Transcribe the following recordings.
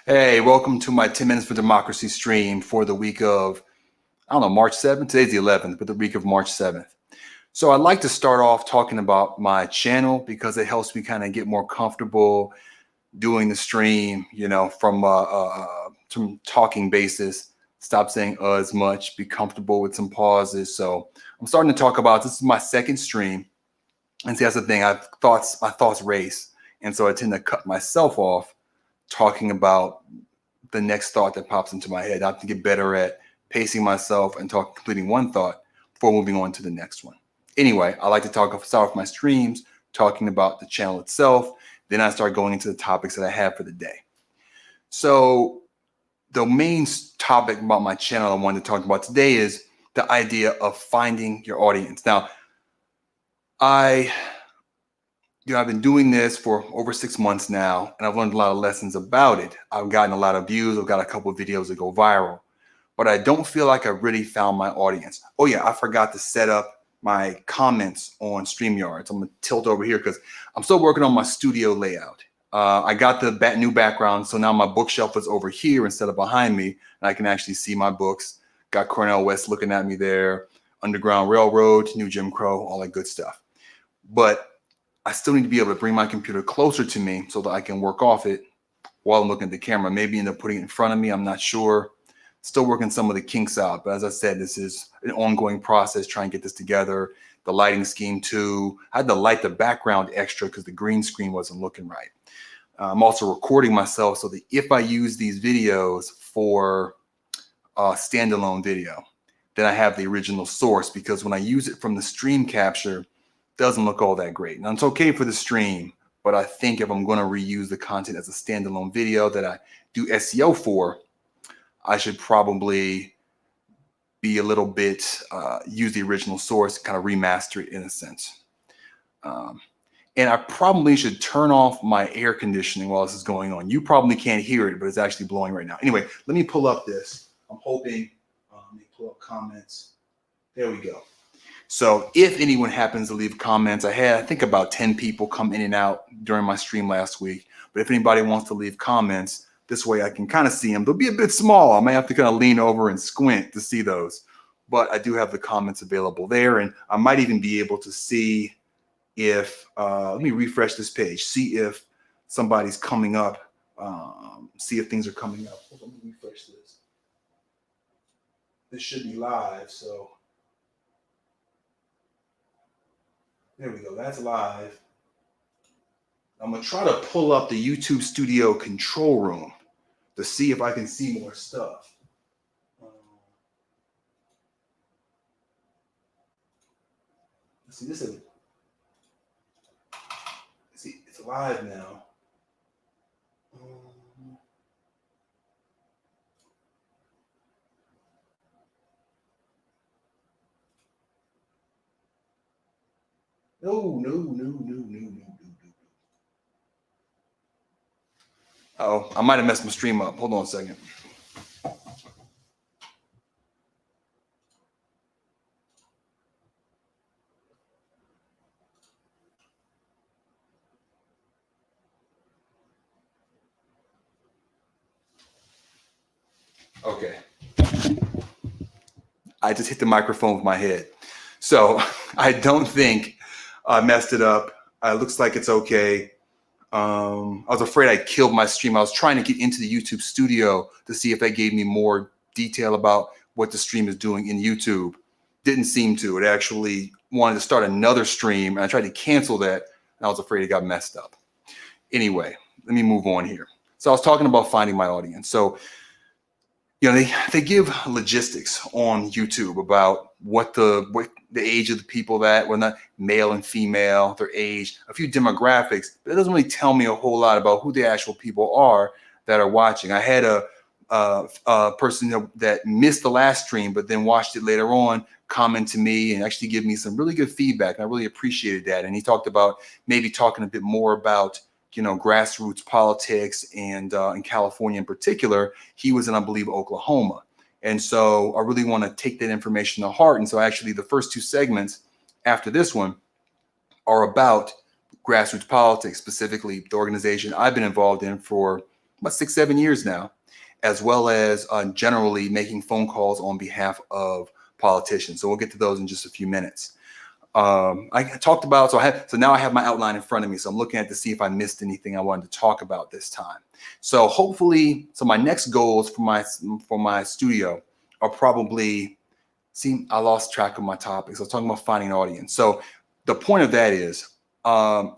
Hey, welcome to my 10 Minutes for Democracy stream for the week of, March 7th. Today's the 11th, but the week of March 7th. So I'd like to start off talking about my channel because it helps me kind of get more comfortable doing the stream, from talking basis. Stop saying as much, be comfortable with some pauses. So I'm starting to talk about, this is my second stream. And see, that's the thing, my thoughts race. And so I tend to cut myself off talking about the next thought that pops into my head. I have to get better at pacing myself and completing one thought before moving on to the next one. Anyway, I like to start off my streams talking about the channel itself. Then I start going into the topics that I have for the day. So the main topic about my channel I wanted to talk about today is the idea of finding your audience. Now, I've been doing this for over 6 months now, and I've learned a lot of lessons about it. I've gotten a lot of views. I've got a couple of videos that go viral, but I don't feel like I really found my audience. Oh yeah, I forgot to set up my comments on StreamYard. So I'm gonna tilt over here because I'm still working on my studio layout. I got the new background, so now my bookshelf is over here instead of behind me, and I can actually see my books. Got Cornel West looking at me there, Underground Railroad, New Jim Crow, all that good stuff. But I still need to be able to bring my computer closer to me so that I can work off it while I'm looking at the camera. Maybe end up putting it in front of me. I'm not sure. Still working some of the kinks out. But as I said, this is an ongoing process trying to get this together. The lighting scheme too. I had to light the background extra because the green screen wasn't looking right. I'm also recording myself so that if I use these videos for a standalone video, then I have the original source, because when I use it from the stream capture, doesn't look all that great. Now, it's okay for the stream, but I think if I'm going to reuse the content as a standalone video that I do SEO for, I should probably be a little bit, use the original source, kind of remaster it in a sense. And I probably should turn off my air conditioning while this is going on. You probably can't hear it, but it's actually blowing right now. Anyway, let me pull up this. I'm hoping, let me pull up comments. There we go. So if anyone happens to leave comments, I think about 10 people come in and out during my stream last week. But if anybody wants to leave comments, this way I can kind of see them. They'll be a bit small. I may have to kind of lean over and squint to see those. But I do have the comments available there. And I might even be able to see if, let me refresh this page, see if somebody's coming up, see if things are coming up. Hold on, let me refresh this. This should be live, so. There we go, that's live. I'm gonna try to pull up the YouTube Studio control room to see if I can see more stuff. Let's see, it's live now. No. Oh, I might have messed my stream up. Hold on a second. Okay. I just hit the microphone with my head. So I don't think I messed it up. It looks like it's okay. I was afraid I killed my stream. I was trying to get into the YouTube Studio to see if that gave me more detail about what the stream is doing in YouTube. Didn't seem to. It actually wanted to start another stream, and I tried to cancel that, and I was afraid it got messed up. Anyway, let me move on here. So I was talking about finding my audience. So, they give logistics on YouTube about what the age of the people that, well, not male and female, their age, a few demographics, but it doesn't really tell me a whole lot about who the actual people are that are watching. I had a person that missed the last stream, but then watched it later on, comment to me and actually give me some really good feedback. And I really appreciated that. And he talked about maybe talking a bit more about grassroots politics, and in California in particular. He was in, I believe, Oklahoma. And so I really want to take that information to heart. And so actually the first two segments after this one are about grassroots politics, specifically the organization I've been involved in for about 6-7 years now, as well as generally making phone calls on behalf of politicians. So we'll get to those in just a few minutes. I talked about, so now I have my outline in front of me. So I'm looking at to see if I missed anything I wanted to talk about this time. So hopefully, so my next goals for my studio are probably, see, I lost track of my topics. I was talking about finding an audience. So the point of that is,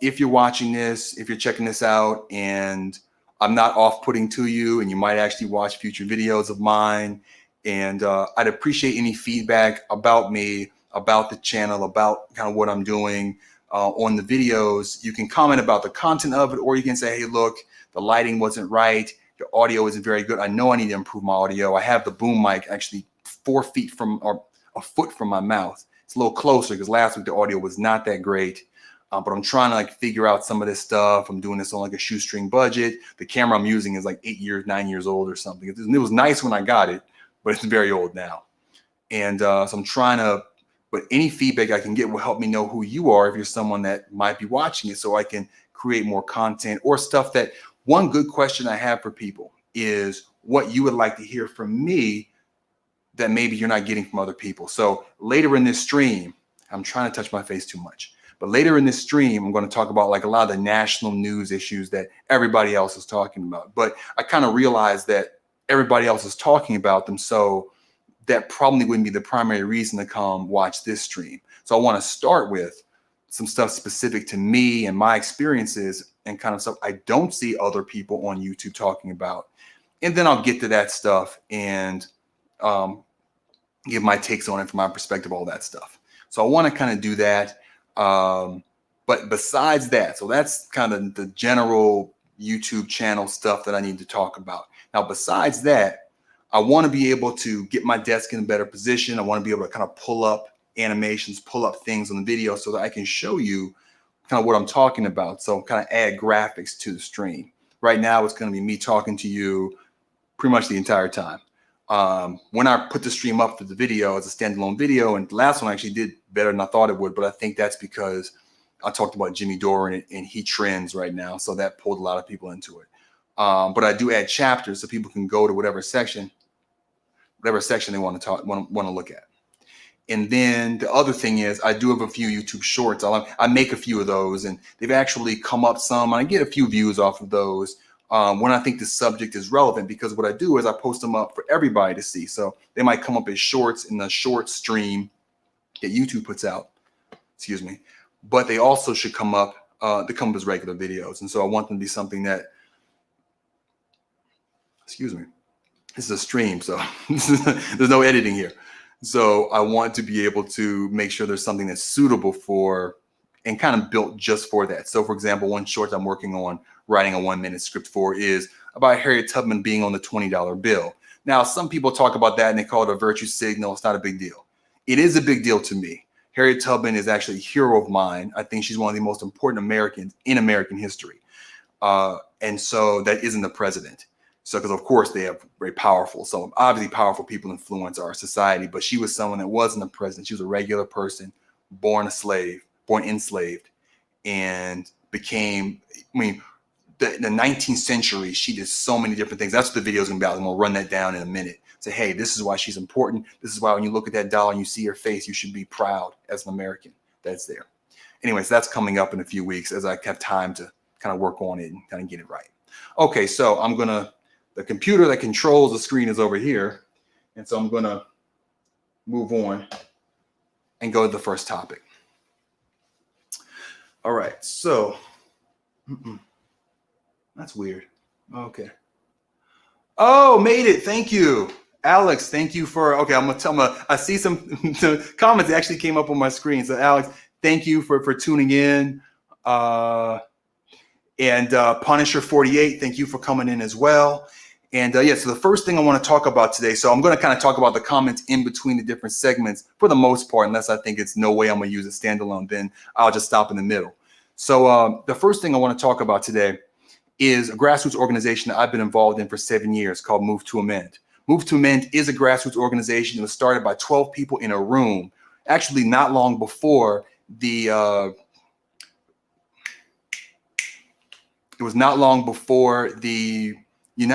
if you're watching this, if you're checking this out, and I'm not off-putting to you, and you might actually watch future videos of mine, and I'd appreciate any feedback about me, about the channel, about kind of what I'm doing on the videos. You can comment about the content of it, or you can say, hey, look, the lighting wasn't right, your audio isn't very good. I know I need to improve my audio. I have the boom mic actually 4 feet from, or a foot from my mouth. It's a little closer because last week the audio was not that great. But I'm trying to like figure out some of this stuff. I'm doing this on like a shoestring budget. The camera I'm using is like 9 years old or something. It was nice when I got it, but it's very old now. And so I'm trying to, but any feedback I can get will help me know who you are if you're someone that might be watching it, so I can create more content or stuff. That one good question I have for people is what you would like to hear from me that maybe you're not getting from other people. So later in this stream, I'm trying to touch my face too much, but later in this stream, I'm going to talk about like a lot of the national news issues that everybody else is talking about. But I kind of realized that everybody else is talking about them, so that probably wouldn't be the primary reason to come watch this stream. So I want to start with some stuff specific to me and my experiences and kind of stuff I don't see other people on YouTube talking about. And then I'll get to that stuff and give my takes on it from my perspective, all that stuff. So I want to kind of do that. But besides that, so that's kind of the general YouTube channel stuff that I need to talk about. Now, besides that, I want to be able to get my desk in a better position. I want to be able to kind of pull up animations, pull up things on the video so that I can show you kind of what I'm talking about. So kind of add graphics to the stream. Right now, it's going to be me talking to you pretty much the entire time. When I put the stream up for the video as a standalone video, and the last one actually did better than I thought it would, but I think that's because I talked about Jimmy Dore and he trends right now. So that pulled a lot of people into it. But I do add chapters so people can go to whatever section they want to look at. And then the other thing is I do have a few YouTube shorts. I make a few of those, and they've actually come up some, and I get a few views off of those when I think the subject is relevant, because what I do is I post them up for everybody to see. So they might come up as shorts in the short stream that YouTube puts out, excuse me, but they also should come up, they come up as regular videos. And so I want them to be something that, excuse me, this is a stream, so there's no editing here. So I want to be able to make sure there's something that's suitable for and kind of built just for that. So for example, one short I'm working on writing a 1-minute script for is about Harriet Tubman being on the $20 bill. Now, some people talk about that and they call it a virtue signal. It's not a big deal. It is a big deal to me. Harriet Tubman is actually a hero of mine. I think she's one of the most important Americans in American history. And so that isn't the president. So, because of course they have very powerful, so obviously powerful people influence our society, but she was someone that wasn't a president. She was a regular person, born enslaved, and became, I mean, the 19th century, she did so many different things. That's what the video is going to be about. I'm going to run that down in a minute. Say, hey, this is why she's important. This is why when you look at that dollar and you see her face, you should be proud as an American that's there. Anyways, that's coming up in a few weeks as I have time to kind of work on it and kind of get it right. Okay, so the computer that controls the screen is over here. And so I'm going to move on and go to the first topic. All right, so that's weird. Okay. Oh, made it. Thank you. Alex, thank you for, okay, I'm going to tell I see some comments that actually came up on my screen. So Alex, thank you for tuning in. And Punisher 48, thank you for coming in as well. And yeah, so the first thing I want to talk about today, so I'm going to kind of talk about the comments in between the different segments for the most part, unless I think it's no way I'm going to use it standalone, then I'll just stop in the middle. So the first thing I want to talk about today is a grassroots organization that I've been involved in for 7 years called Move to Amend. Move to Amend is a grassroots organization that was started by 12 people in a room, actually not long before the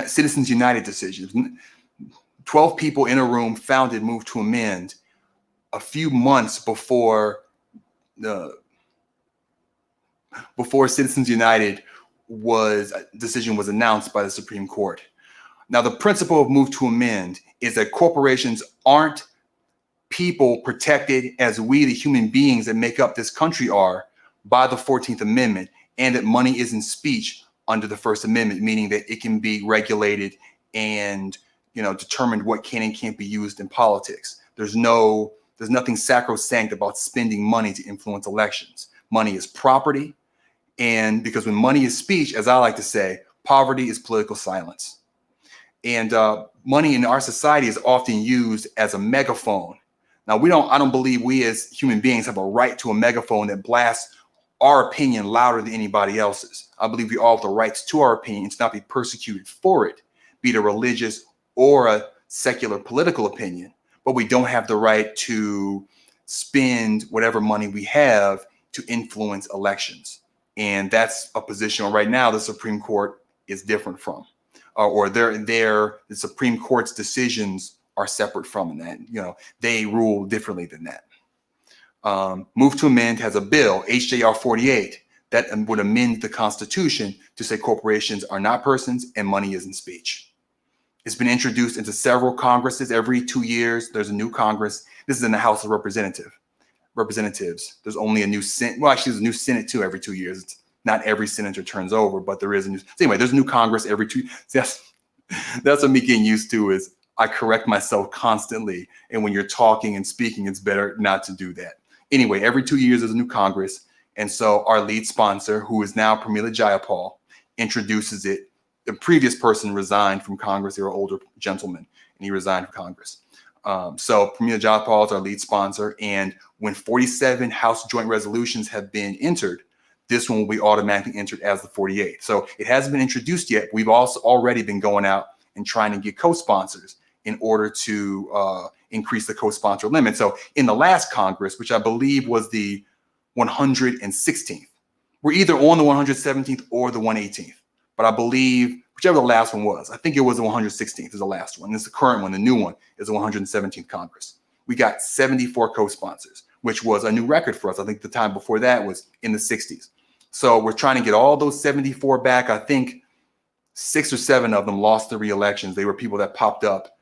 Citizens United decisions. 12 people in a room founded Move to Amend a few months before Citizens United decision was announced by the Supreme Court. Now, the principle of Move to Amend is that corporations aren't people protected as we, the human beings that make up this country, are by the 14th Amendment, and that money isn't speech under the First Amendment, meaning that it can be regulated and determined what can and can't be used in politics. There's nothing sacrosanct about spending money to influence elections. Money is property, and because when money is speech, as I like to say, poverty is political silence. And money in our society is often used as a megaphone. Now, I don't believe we as human beings have a right to a megaphone that blasts our opinion louder than anybody else's. I believe we all have the rights to our opinion to not be persecuted for it, be it a religious or a secular political opinion. But we don't have the right to spend whatever money we have to influence elections. And that's a position right now the Supreme Court is different from, or the Supreme Court's decisions are separate from that. They rule differently than that. Move to Amend has a bill, HJR 48, that would amend the Constitution to say corporations are not persons and money isn't speech. It's been introduced into several Congresses. Every 2 years, there's a new Congress. This is in the House of Representatives. There's only a new Senate. Well, actually, there's a new Senate too every 2 years. It's not every senator turns over, but there is a new. So anyway, there's a new Congress every 2 years. That's what me getting used to is I correct myself constantly. And when you're talking and speaking, it's better not to do that. Anyway, every 2 years, there's a new Congress. And so our lead sponsor, who is now Pramila Jayapal, introduces it. The previous person resigned from Congress. They were an older gentleman, and he resigned from Congress. So Pramila Jayapal is our lead sponsor. And when 47 House joint resolutions have been entered, this one will be automatically entered as the 48th. So it hasn't been introduced yet. We've also already been going out and trying to get co-sponsors in order to increase the co-sponsor limit. So in the last Congress, which I believe was the 116th, we're either on the 117th or the 118th. But I believe whichever the last one was, I think it was the 116th is the last one. This is the current one. The new one is the 117th Congress. We got 74 co-sponsors, which was a new record for us. I think the time before that was in the 60s. So we're trying to get all those 74 back. I think 6 or 7 of them lost the re-elections. They were people that popped up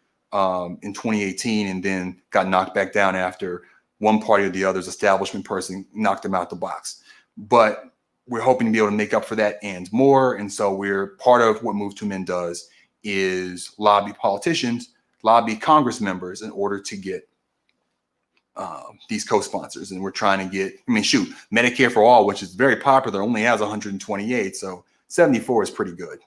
in 2018 and then got knocked back down after one party or the other's establishment person knocked them out the box. But we're hoping to be able to make up for that and more. And so we're part of what Move to Amend does is lobby politicians, lobby Congress members in order to get these co-sponsors. And we're trying to get, Medicare for All, which is very popular, only has 128. So 74 is pretty good.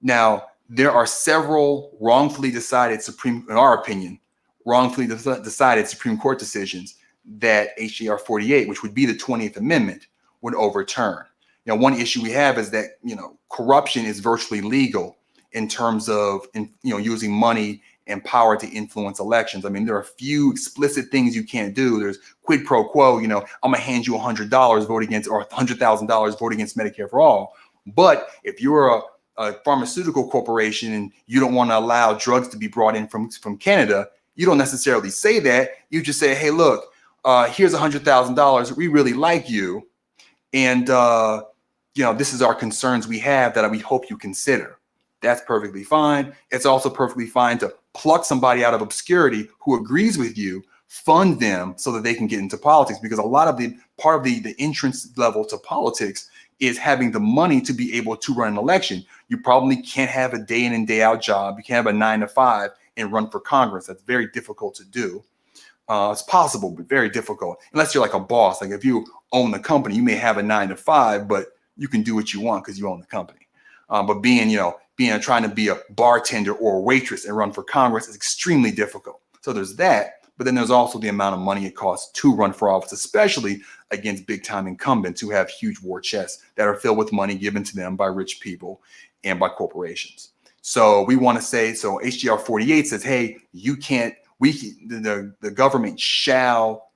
Now, there are several wrongfully decided in our opinion, wrongfully decided Supreme Court decisions that HJR 48, which would be the 20th Amendment, would overturn. One issue we have is that, corruption is virtually legal in terms of, using money and power to influence elections. I mean, there are a few explicit things you can't do. There's quid pro quo, I'm gonna hand you $100, vote against, or $100,000, vote against Medicare for All. But if you're a pharmaceutical corporation and you don't want to allow drugs to be brought in from Canada, you don't necessarily say that. You just say, hey, look, here's $100,000. We really like you. And, this is our concerns we have that we hope you consider. That's perfectly fine. It's also perfectly fine to pluck somebody out of obscurity who agrees with you, fund them so that they can get into politics, because a lot of part of the entrance level to politics is having the money to be able to run an election. You probably can't have a day in and day out job. You can't have a 9 to 5 and run for Congress. That's very difficult to do. It's possible, but very difficult. Unless you're like a boss. Like if you own the company, you may have a 9 to 5, but you can do what you want because you own the company. But trying to be a bartender or a waitress and run for Congress is extremely difficult. So there's that. But then there's also the amount of money it costs to run for office, especially against big time incumbents who have huge war chests that are filled with money given to them by rich people and by corporations. So we want to say, so HJR 48 says, hey, the government shall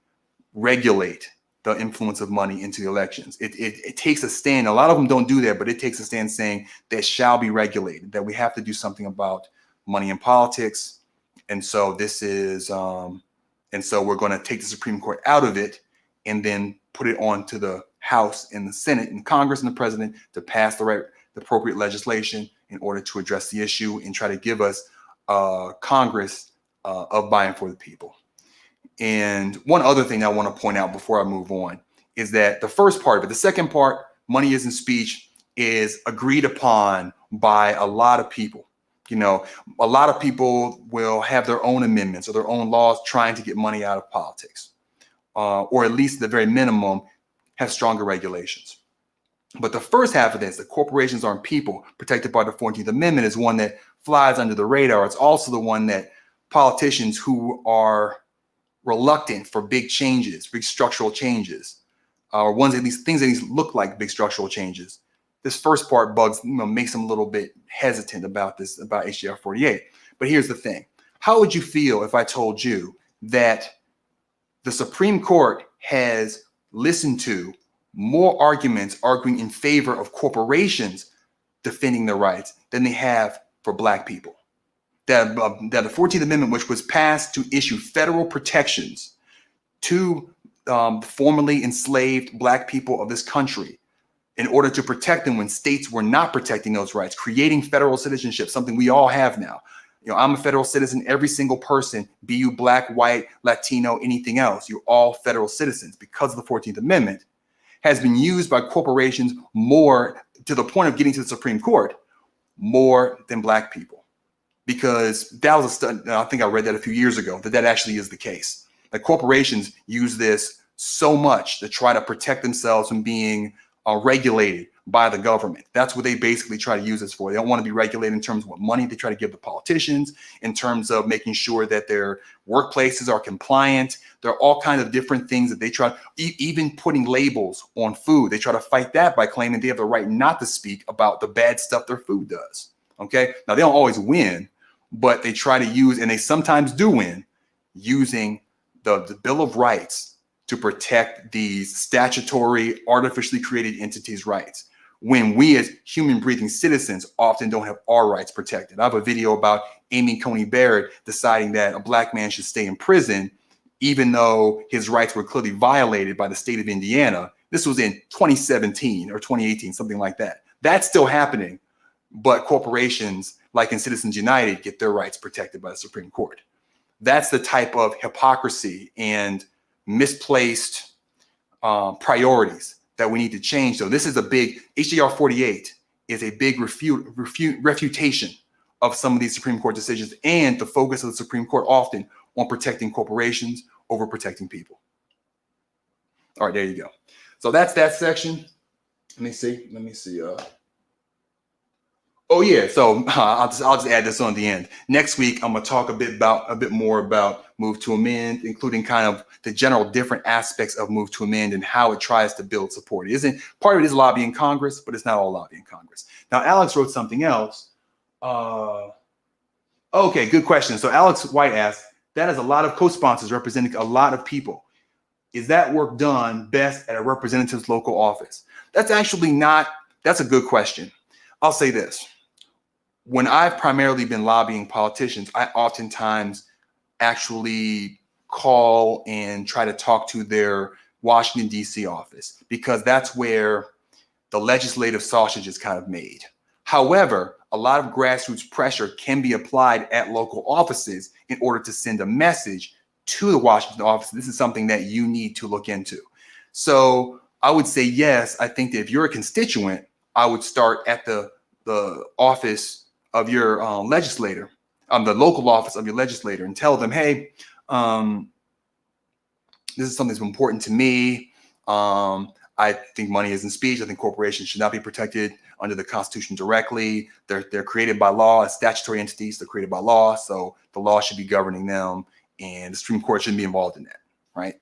regulate the influence of money into the elections. It takes a stand. A lot of them don't do that, but it takes a stand saying that shall be regulated, that we have to do something about money in politics. And so this is, and so we're going to take the Supreme Court out of it and then put it on to the House and the Senate and Congress and the president to pass the appropriate legislation in order to address the issue and try to give us Congress of by and for the people. And one other thing I want to point out before I move on is that the first part of it, the second part, money isn't speech, is agreed upon by a lot of people. You know, a lot of people will have their own amendments or their own laws trying to get money out of politics, or at least at the very minimum, have stronger regulations. But the first half of this, the corporations aren't people, protected by the 14th Amendment, is one that flies under the radar. It's also the one that politicians who are reluctant for big changes, big structural changes, or ones at least things that look like big structural changes. This first part makes them a little bit hesitant about this, about HJR 48. But here's the thing. How would you feel if I told you that the Supreme Court has listened to more arguments arguing in favor of corporations defending their rights than they have for Black people? That the 14th Amendment, which was passed to issue federal protections to formerly enslaved Black people of this country in order to protect them when states were not protecting those rights, creating federal citizenship, something we all have now. You know, I'm a federal citizen. Every single person, be you Black, white, Latino, anything else, you're all federal citizens because of the 14th Amendment, has been used by corporations more, to the point of getting to the Supreme Court, more than Black people. Because that was a study, I think I read that a few years ago, that actually is the case. That corporations use this so much to try to protect themselves from being regulated by the government. That's what they basically try to use this for. They don't want to be regulated in terms of what money they try to give the politicians, in terms of making sure that their workplaces are compliant. There are all kinds of different things that they try, even putting labels on food. They try to fight that by claiming they have the right not to speak about the bad stuff their food does. Okay, now they don't always win, but they try to use, and they sometimes do win, using the Bill of Rights to protect these statutory, artificially created entities' rights, when we as human breathing citizens often don't have our rights protected. I have a video about Amy Coney Barrett deciding that a Black man should stay in prison, even though his rights were clearly violated by the state of Indiana. This was in 2017 or 2018, something like that. That's still happening, but corporations, like in Citizens United, get their rights protected by the Supreme Court. That's the type of hypocrisy and misplaced priorities that we need to change. So this is a big, HJR 48 is a big refutation of some of these Supreme Court decisions, and the focus of the Supreme Court often on protecting corporations over protecting people. All right, there you go. So that's that section. Let me see. Oh yeah, so I'll just add this on the end. Next week, I'm gonna talk a bit more about Move to Amend, including kind of the general different aspects of Move to Amend and how it tries to build support. It isn't, part of it is lobbying Congress, but it's not all lobbying Congress. Now, Alex wrote something else. Okay, good question. So Alex White asked, that is a lot of co-sponsors representing a lot of people. Is that work done best at a representative's local office? That's actually not, that's a good question. I'll say this. When I've primarily been lobbying politicians, I oftentimes actually call and try to talk to their Washington, D.C. office, because that's where the legislative sausage is kind of made. However, a lot of grassroots pressure can be applied at local offices in order to send a message to the Washington office. This is something that you need to look into. So I would say, yes, I think that if you're a constituent, I would start at the office of your legislator, the local office of your legislator, and tell them, hey, this is something that's important to me. I think money isn't speech. I think corporations should not be protected under the Constitution directly. They're created by law as statutory entities. They're created by law, so the law should be governing them, and the Supreme Court shouldn't be involved in that, right?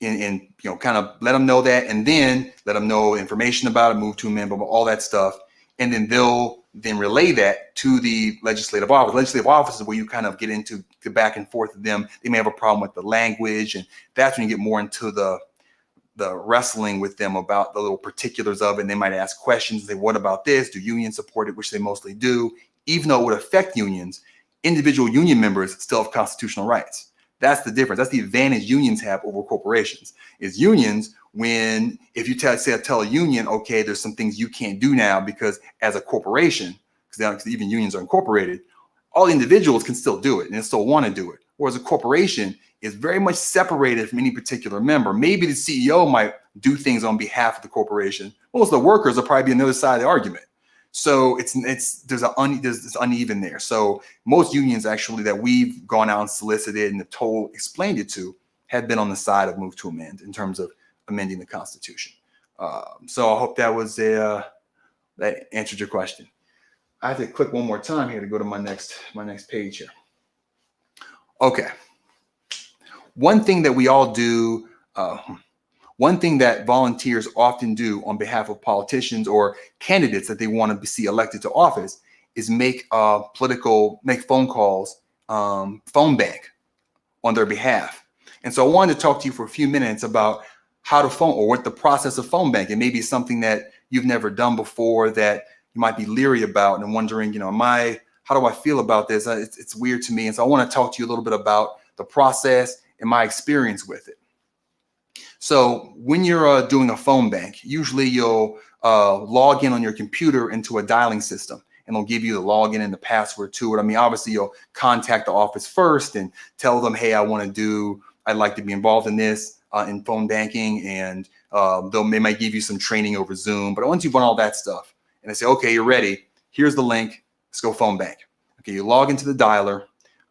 And you know, kind of let them know that, and then let them know information about it, Move to Amend, all that stuff, and then they'll then relay that to the legislative office. Legislative office is where you kind of get into the back and forth of them. They may have a problem with the language, and that's when you get more into the wrestling with them about the little particulars of it. And they might ask questions. They, what about this? Do unions support it? Which they mostly do. Even though it would affect unions, individual union members still have constitutional rights. That's the difference. That's the advantage unions have over corporations. Is unions, when if you tell a union, okay, there's some things you can't do now because as a corporation, because even unions are incorporated, all individuals can still do it and still want to do it. Whereas a corporation is very much separated from any particular member. Maybe the CEO might do things on behalf of the corporation. Most of the workers will probably be on the other side of the argument. So there's this uneven there. So most unions actually that we've gone out and solicited and explained it to have been on the side of move to amend in terms of amending the Constitution. So I hope that answered your question. I have to click one more time here to go to my next page here. Okay. One thing that we all do, one thing that volunteers often do on behalf of politicians or candidates that they want to see elected to office is make phone calls, phone bank on their behalf. And so I wanted to talk to you for a few minutes about how to phone or what the process of phone banking. Maybe something that you've never done before that you might be leery about and wondering, how do I feel about this? It's weird to me. And so I want to talk to you a little bit about the process and my experience with it. So when you're doing a phone bank, usually you'll log in on your computer into a dialing system, and they'll give you the login and the password to it. I mean, obviously you'll contact the office first and tell them, hey, I'd like to be involved in this in phone banking, and they might give you some training over Zoom. But once you've done all that stuff and they say, okay, you're ready, here's the link, let's go phone bank. Okay, you log into the dialer.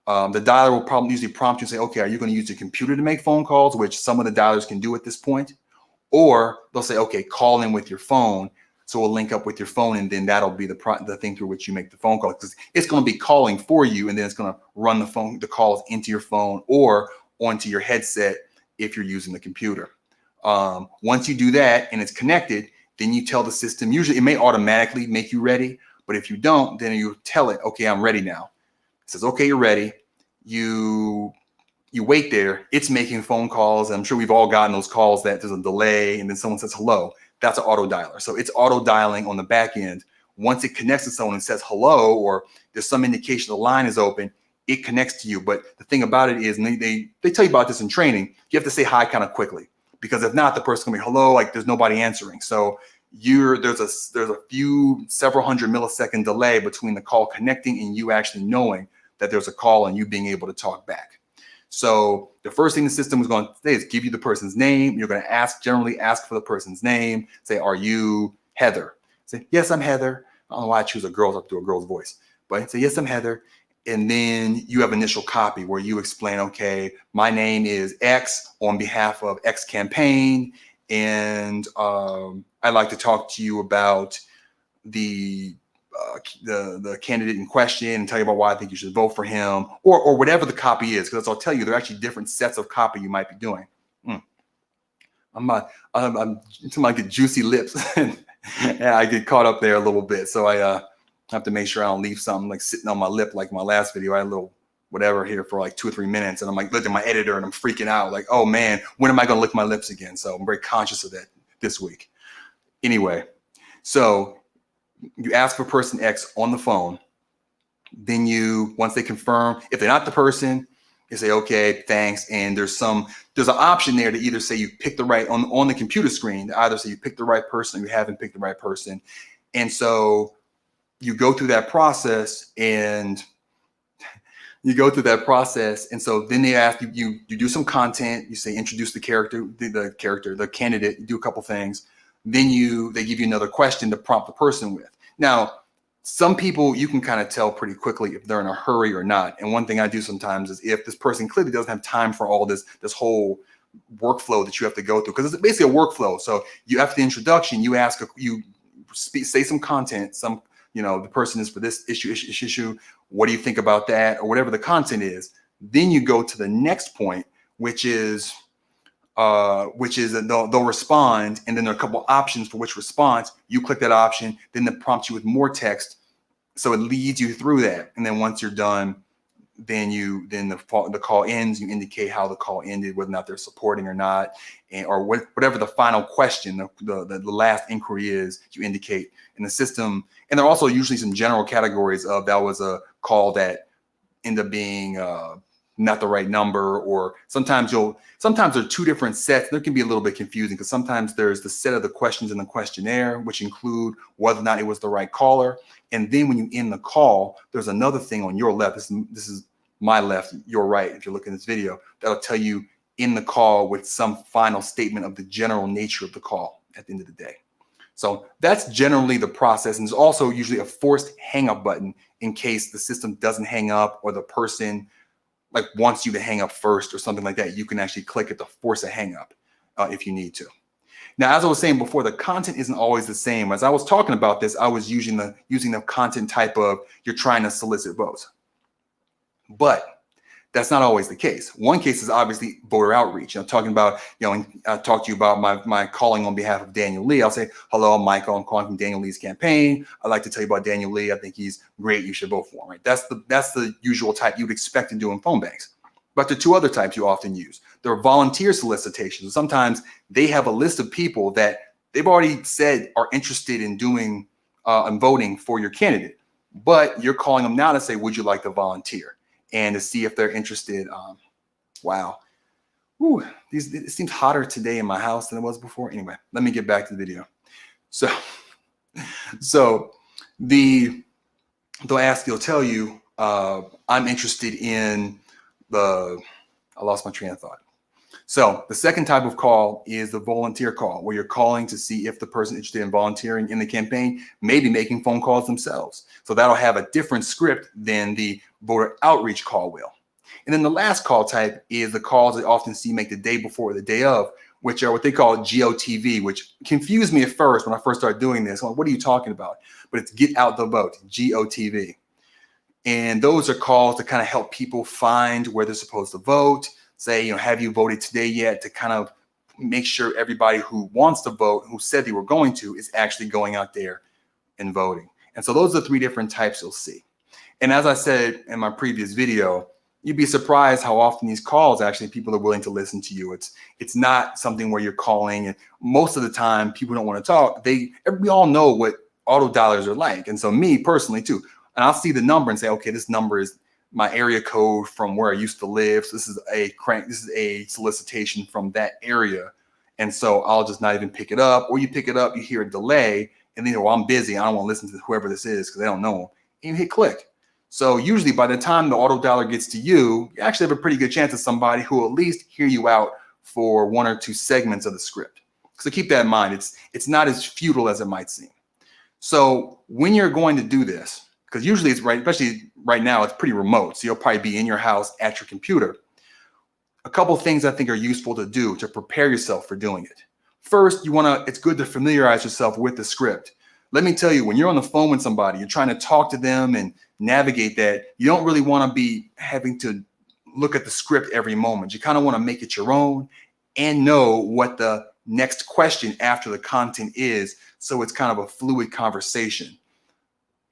The dialer will usually prompt you and say, okay, are you going to use your computer to make phone calls, which some of the dialers can do at this point? Or they'll say, okay, call in with your phone. So we'll link up with your phone, and then that'll be the thing through which you make the phone call, because it's going to be calling for you, and then it's going to run the calls into your phone or onto your headset if you're using the computer. Once you do that and it's connected, then you tell the system, usually it may automatically make you ready, but if you don't, then you tell it, okay, I'm ready now. It says, okay, you're ready. You wait there. It's making phone calls. I'm sure we've all gotten those calls that there's a delay and then someone says hello. That's an auto dialer. So it's auto dialing on the back end. Once it connects to someone and says hello, or there's some indication the line is open, it connects to you. But the thing about it is, and they tell you about this in training, you have to say hi kind of quickly, because if not, the person can be hello, like there's nobody answering. So there's several hundred millisecond delay between the call connecting and you actually knowing that there's a call and you being able to talk back. So the first thing the system is going to say is give you the person's name. You're going to generally ask for the person's name. Say, are you Heather? Say, yes, I'm Heather. I don't know why I choose a girl's voice, but say, yes, I'm Heather. And then you have initial copy where you explain, okay, my name is X on behalf of X campaign. And I'd like to talk to you about the candidate in question and tell you about why I think you should vote for him, or whatever the copy is, because I'll tell you, there are actually different sets of copy you might be doing. I'm somebody get juicy lips and I get caught up there a little bit. So I have to make sure I don't leave something like sitting on my lip, like my last video. I had a little whatever here for like 2 or 3 minutes, and I'm like looking at my editor and I'm freaking out, like, oh man, when am I going to lick my lips again? So I'm very conscious of that this week. Anyway, so you ask for person X on the phone. Then once they confirm, if they're not the person, you say, okay, thanks. And there's an option there to either say you pick the right on the computer screen, to either say you picked the right person or you haven't picked the right person. And so you go through that process and so then they ask you do some content, you say, introduce the candidate, you do a couple things. Then they give you another question to prompt the person with. Now, some people you can kind of tell pretty quickly if they're in a hurry or not. And one thing I do sometimes is if this person clearly doesn't have time for all this whole workflow that you have to go through, because it's basically a workflow. So you after the introduction, you say some content, the person is for this issue. What do you think about that, or whatever the content is? Then you go to the next point, which is they'll respond, and then there are a couple options for which response. You click that option, then they prompt you with more text, so it leads you through that. And then once you're done, then the call ends. You indicate how the call ended, whether or not they're supporting or not, or whatever the final question, the last inquiry is, you indicate in the system. And there are also usually some general categories of that was a call that ended up being not the right number, or sometimes there are two different sets. There can be a little bit confusing because sometimes there's the set of the questions in the questionnaire, which include whether or not it was the right caller. And then when you end the call, there's another thing on your left. This is my left, your right. If you're looking at this video, that'll tell you in the call with some final statement of the general nature of the call at the end of the day. So that's generally the process. And there's also usually a forced hang up button in case the system doesn't hang up or the person wants you to hang up first or something like that. You can actually click it to force a hang up if you need to. Now, as I was saying before, the content isn't always the same. As I was talking about this, I was using the content type of you're trying to solicit votes. But that's not always the case. One case is obviously voter outreach. Talking about, I talked to you about my calling on behalf of Daniel Lee. I'll say, hello, I'm Michael. I'm calling from Daniel Lee's campaign. I'd like to tell you about Daniel Lee. I think he's great. You should vote for him, right? That's the usual type you'd expect to do in phone banks. But there are two other types you often use. There are volunteer solicitations. Sometimes they have a list of people that they've already said are interested in doing and voting for your candidate, but you're calling them now to say, would you like to volunteer? And to see if they're interested. Wow. Ooh, it seems hotter today in my house than it was before. Anyway, let me get back to the video. So they'll tell you, I'm interested in I lost my train of thought. So the second type of call is the volunteer call, where you're calling to see if the person interested in volunteering in the campaign may be making phone calls themselves. So that'll have a different script than the voter outreach call will. And then the last call type is the calls that often see make the day before or the day of, which are what they call GOTV, which confused me at first when I first started doing this. I'm like, what are you talking about? But it's get out the vote, GOTV. And those are calls to kind of help people find where they're supposed to vote. Say, have you voted today yet, to kind of make sure everybody who wants to vote, who said they were going to, is actually going out there and voting. And so those are the three different types you'll see. And as I said in my previous video, you'd be surprised how often these calls, actually, people are willing to listen to you. It's not something where you're calling, and most of the time people don't want to talk. We all know what auto dialers are like. And so me personally too, and I'll see the number and say, okay, this number is my area code from where I used to live. So this is a solicitation from that area. And so I'll just not even pick it up, or you pick it up, you hear a delay, and then, well, I'm busy, I don't want to listen to whoever this is because they don't know them. And you hit click. So usually by the time the auto dialer gets to you, you actually have a pretty good chance of somebody who will at least hear you out for one or two segments of the script. So keep that in mind. It's not as futile as it might seem. So when you're going to do this, because usually it's right, especially right now, it's pretty remote. So you'll probably be in your house at your computer. A couple of things I think are useful to do to prepare yourself for doing it. First, it's good to familiarize yourself with the script. Let me tell you, when you're on the phone with somebody, you're trying to talk to them and navigate that, you don't really want to be having to look at the script every moment. You kind of want to make it your own and know what the next question after the content is. So it's kind of a fluid conversation.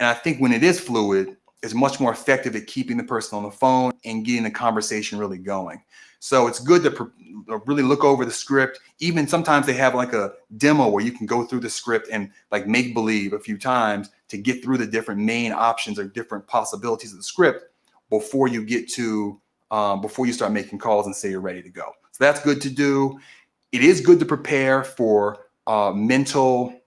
And I think when it is fluid, it's much more effective at keeping the person on the phone and getting the conversation really going. So it's good to really look over the script. Even sometimes they have like a demo where you can go through the script and like make believe a few times to get through the different main options or different possibilities of the script before you get to before you start making calls and say you're ready to go. So that's good to do. It is good to prepare mentally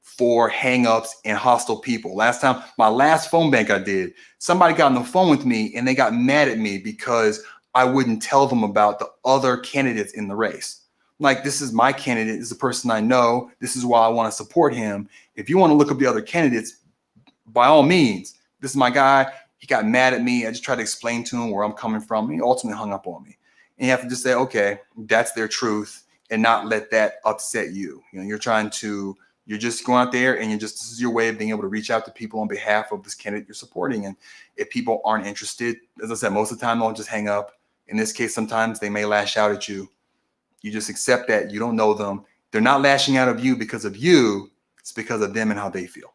for hangups and hostile people. My last phone bank I did, somebody got on the phone with me and they got mad at me because I wouldn't tell them about the other candidates in the race. Like, this is my candidate, this is the person I know, this is why I want to support him. If you want to look up the other candidates, by all means, this is my guy. He got mad at me. I just tried to explain to him where I'm coming from. He ultimately hung up on me. And you have to just say, okay, that's their truth, and not let that upset you. You're just going out there and this is your way of being able to reach out to people on behalf of this candidate you're supporting. And if people aren't interested, as I said, most of the time they'll just hang up. In this case, sometimes they may lash out at you. You just accept that you don't know them. They're not lashing out at you because of you. It's because of them and how they feel.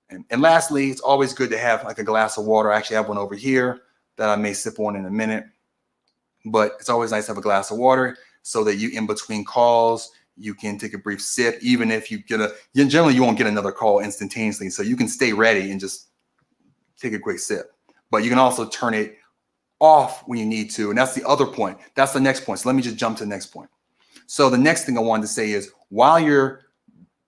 And lastly, it's always good to have like a glass of water. I actually have one over here that I may sip on in a minute, but it's always nice to have a glass of water so that you, in between calls, you can take a brief sip. Even if you generally you won't get another call instantaneously, so you can stay ready and just take a quick sip. But you can also turn it off when you need to, and that's the other point. That's the next point. So let me just jump to the next point. So the next thing I wanted to say is, while you're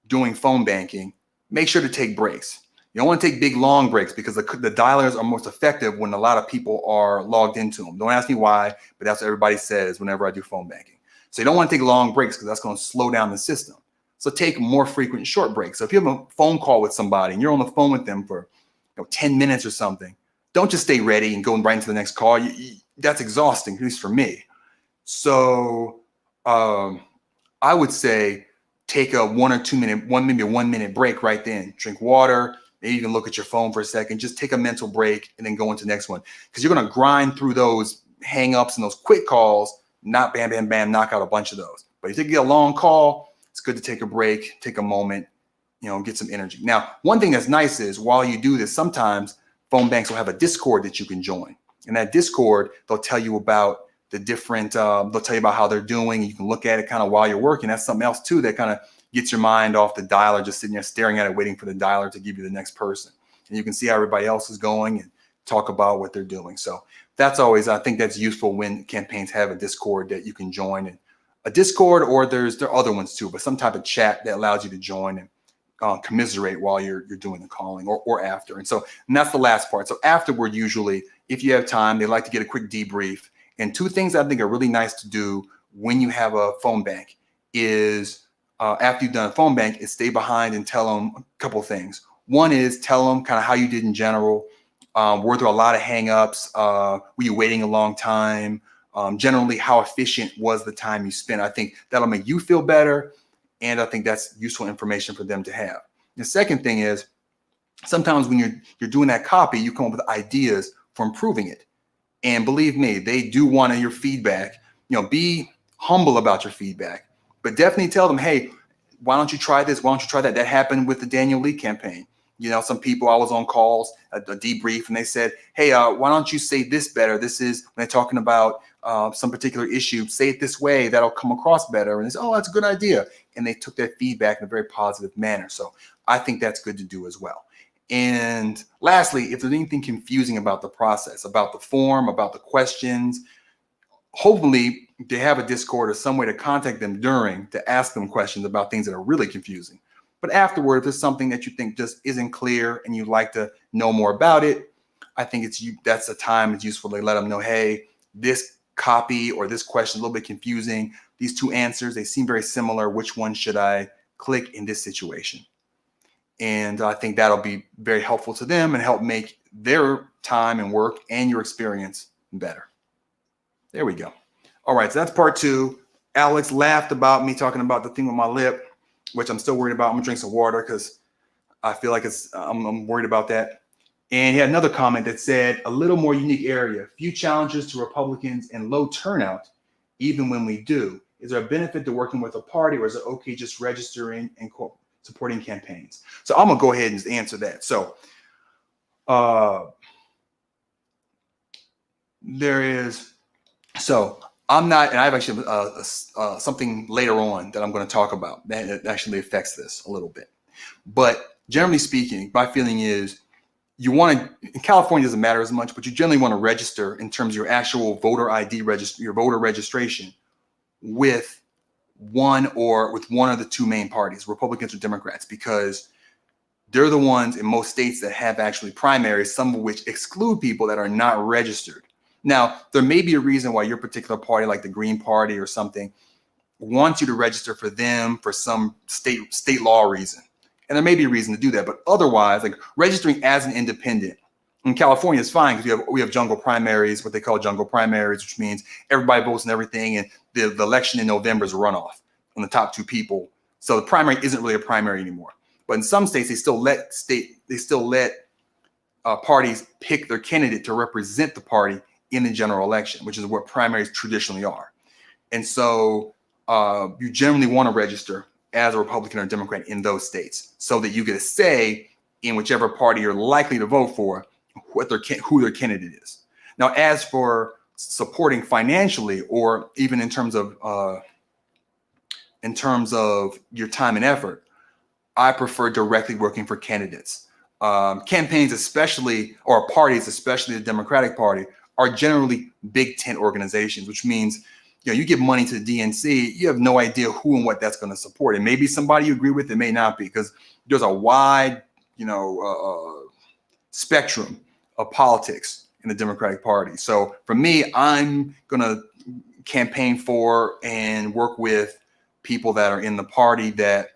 doing phone banking, make sure to take breaks. You don't want to take big, long breaks, because the dialers are most effective when a lot of people are logged into them. Don't ask me why, but that's what everybody says whenever I do phone banking. So you don't want to take long breaks, because that's going to slow down the system. So take more frequent short breaks. So if you have a phone call with somebody and you're on the phone with them for 10 minutes or something, don't just stay ready and go right into the next call. That's exhausting, at least for me. So I would say take a 1 or 2 minute, maybe a 1 minute break right then. Drink water, maybe even look at your phone for a second. Just take a mental break and then go into the next one, because you're going to grind through those hang-ups and those quick calls, not bam, bam, bam, knock out a bunch of those. But if you get a long call, it's good to take a break, take a moment, get some energy. Now, one thing that's nice is, while you do this, sometimes phone banks will have a Discord that you can join. In that Discord, they'll tell you about the different, they'll tell you about how they're doing. You can look at it kind of while you're working. That's something else too that kind of gets your mind off the dialer, just sitting there staring at it, waiting for the dialer to give you the next person. And you can see how everybody else is going and talk about what they're doing. So that's always, I think that's useful when campaigns have a Discord that you can join. And a Discord, or there are other ones too, but some type of chat that allows you to join and commiserate while you're doing the calling, or after. And that's the last part. So afterward, usually, if you have time, they like to get a quick debrief. And two things I think are really nice to do when you have a phone bank is, after you've done a phone bank, is stay behind and tell them a couple things. One is tell them kind of how you did in general. Were there a lot of hangups? Were you waiting a long time? Generally, how efficient was the time you spent? I think that'll make you feel better. And I think that's useful information for them to have. The second thing is, sometimes when you're doing that copy, you come up with ideas for improving it. And believe me, they do want your feedback. Be humble about your feedback, but definitely tell them, hey, why don't you try this? Why don't you try that? That happened with the Daniel Lee campaign. Some people, I was on calls, a debrief, and they said, hey, why don't you say this better? This is when they're talking about some particular issue, say it this way, that'll come across better. And they say, oh, that's a good idea. And they took that feedback in a very positive manner. So I think that's good to do as well. And lastly, if there's anything confusing about the process, about the form, about the questions, hopefully they have a Discord or some way to contact them to ask them questions about things that are really confusing. But afterward, if there's something that you think just isn't clear and you'd like to know more about it, I think that's the time it's useful to let them know, hey, this copy or this question is a little bit confusing. These two answers, they seem very similar. Which one should I click in this situation? And I think that'll be very helpful to them and help make their time and work and your experience better. There we go. All right, so that's part 2. Alex laughed about me talking about the thing with my lip, which I'm still worried about. I'm gonna drink some water because I feel like I'm worried about that. And he had another comment that said, a little more unique area, few challenges to Republicans and low turnout, even when we do. Is there a benefit to working with a party, or is it okay just registering and supporting campaigns? So I'm gonna go ahead and just answer that. So I'm not, and I have actually something later on that I'm going to talk about that actually affects this a little bit. But generally speaking, my feeling is, you want to, in California it doesn't matter as much, but you generally want to register in terms of your actual voter ID your voter registration with one of the two main parties, Republicans or Democrats, because they're the ones in most states that have actually primaries, some of which exclude people that are not registered. Now, there may be a reason why your particular party, like the Green Party or something, wants you to register for them for some state law reason. And there may be a reason to do that. But otherwise, like registering as an independent in California is fine, because we have jungle primaries, what they call jungle primaries, which means everybody votes and everything. And the election in November is a runoff on the top 2 people. So the primary isn't really a primary anymore. But in some states, they still let parties pick their candidate to represent the party in the general election, which is what primaries traditionally are. And so you generally want to register as a Republican or Democrat in those states so that you get a say in whichever party you're likely to vote for, who their candidate is. Now, as for supporting financially, or even in terms of your time and effort, I prefer directly working for candidates. Campaigns, especially, or parties, especially the Democratic Party, are generally big tent organizations, which means you give money to the DNC, you have no idea who and what that's going to support. It may be somebody you agree with, it may not be, because there's a wide, spectrum of politics in the Democratic Party. So for me, I'm going to campaign for and work with people that are in the party that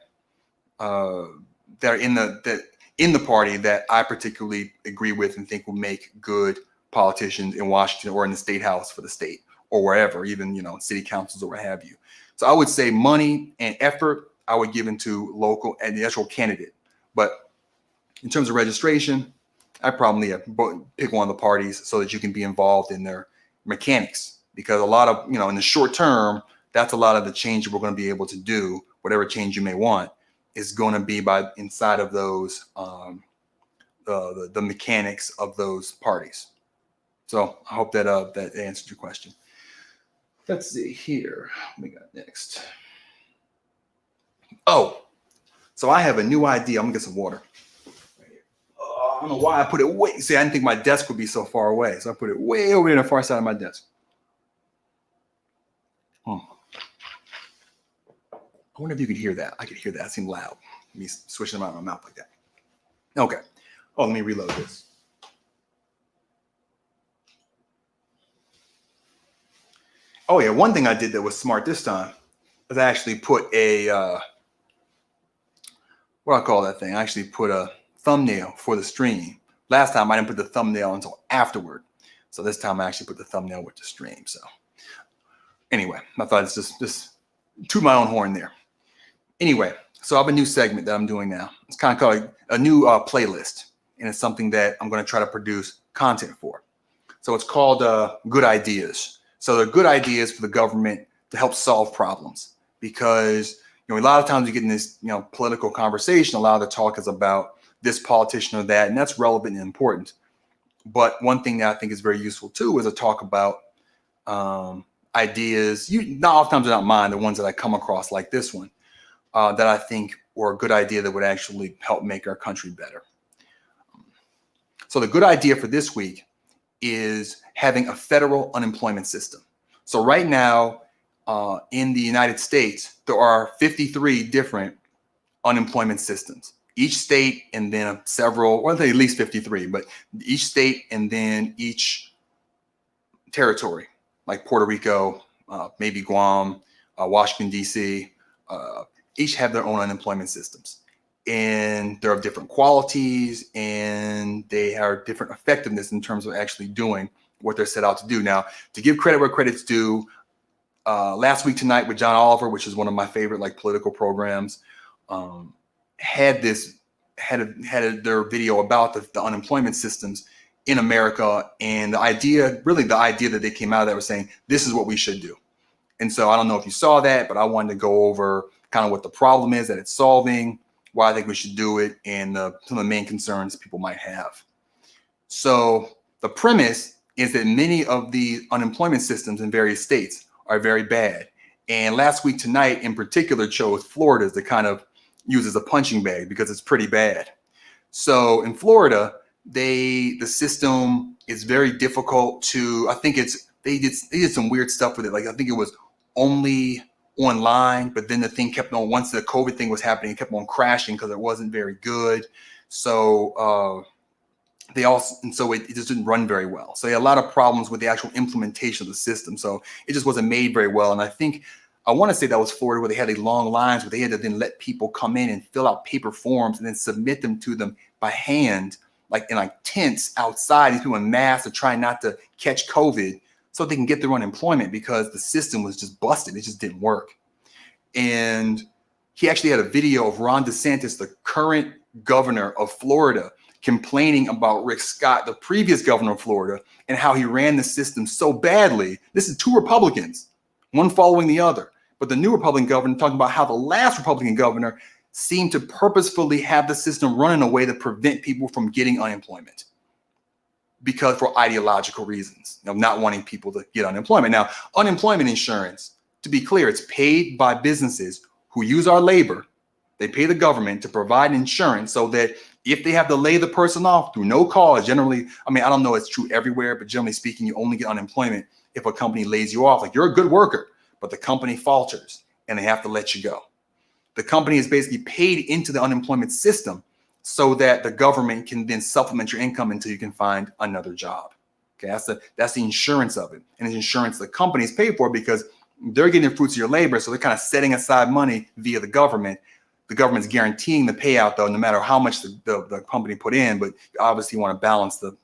in the party that I particularly agree with and think will make good politicians in Washington or in the state house for the state or wherever, even city councils or what have you. So I would say money and effort I would give into local and the actual candidate. But in terms of registration, I probably pick one of the parties so that you can be involved in their mechanics, because a lot of, in the short term, that's a lot of the change we're going to be able to do, whatever change you may want, is going to be by inside of those, the mechanics of those parties. So I hope that that answered your question. Let's see here. What we got next? Oh, so I have a new idea. I'm gonna get some water. I don't know why I put it way. See, I didn't think my desk would be so far away, so I put it way over there on the far side of my desk. I wonder if you could hear that. I could hear that. It seemed loud. Me swishing them out of my mouth like that. Okay. Oh, let me reload this. Oh yeah, one thing I did that was smart this time is I actually put a what do I call that thing? I actually put a thumbnail for the stream. Last time I didn't put the thumbnail until afterward. So this time I actually put the thumbnail with the stream. So anyway, I thought it's just toot my own horn there. Anyway, so I have a new segment that I'm doing now. It's kind of called a new playlist, and it's something that I'm going to try to produce content for. So it's called Good Ideas. So they're good ideas for the government to help solve problems, because a lot of times you get in this political conversation, a lot of the talk is about this politician or that, and that's relevant and important. But one thing that I think is very useful too is a talk about ideas. Not oftentimes they're not mine, the ones that I come across like this one, that I think were a good idea that would actually help make our country better. So the good idea for this week is having a federal unemployment system. So right now in the United States, there are 53 different unemployment systems. Each state and then several, or at least 53, but each state and then each territory, like Puerto Rico, maybe Guam, Washington, D.C., each have their own unemployment systems. And they're of different qualities, and they are different effectiveness in terms of actually doing what they're set out to do. Now, to give credit where credit's due, Last Week Tonight with John Oliver, which is one of my favorite political programs, had their video about the unemployment systems in America, and the idea that they came out of that was saying this is what we should do. And so I don't know if you saw that, but I wanted to go over kind of what the problem is that it's solving, why I think we should do it, and some of the main concerns people might have. So the premise is that many of the unemployment systems in various states are very bad. And Last Week Tonight in particular chose Florida to kind of use as a punching bag because it's pretty bad. So in Florida, the system is very difficult to, I think they did some weird stuff with it. I think it was only online, but then the thing kept on, once the COVID thing was happening, it kept on crashing because it wasn't very good. So it just didn't run very well. So they had a lot of problems with the actual implementation of the system. So it just wasn't made very well. And I want to say that was Florida, where they had these long lines where they had to then let people come in and fill out paper forms and then submit them to them by hand, in tents outside, these people in masks are trying not to catch COVID so they can get their unemployment, because the system was just busted. It just didn't work. And he actually had a video of Ron DeSantis, the current governor of Florida, complaining about Rick Scott, the previous governor of Florida, and how he ran the system so badly. This is two Republicans, one following the other. But the new Republican governor talking about how the last Republican governor seem to purposefully have the system run in a way to prevent people from getting unemployment, because for ideological reasons, not wanting people to get unemployment. Now, unemployment insurance, to be clear, it's paid by businesses who use our labor. They pay the government to provide insurance so that if they have to lay the person off through no cause, generally, I don't know it's true everywhere, but generally speaking, you only get unemployment if a company lays you off. Like, you're a good worker, but the company falters and they have to let you go. The company is basically paid into the unemployment system so that the government can then supplement your income until you can find another job. Okay, that's the insurance of it. And it's insurance the companies pay for because they're getting the fruits of your labor, so they're kind of setting aside money via the government. The government's guaranteeing the payout, though, no matter how much the company put in, but you obviously want to balance the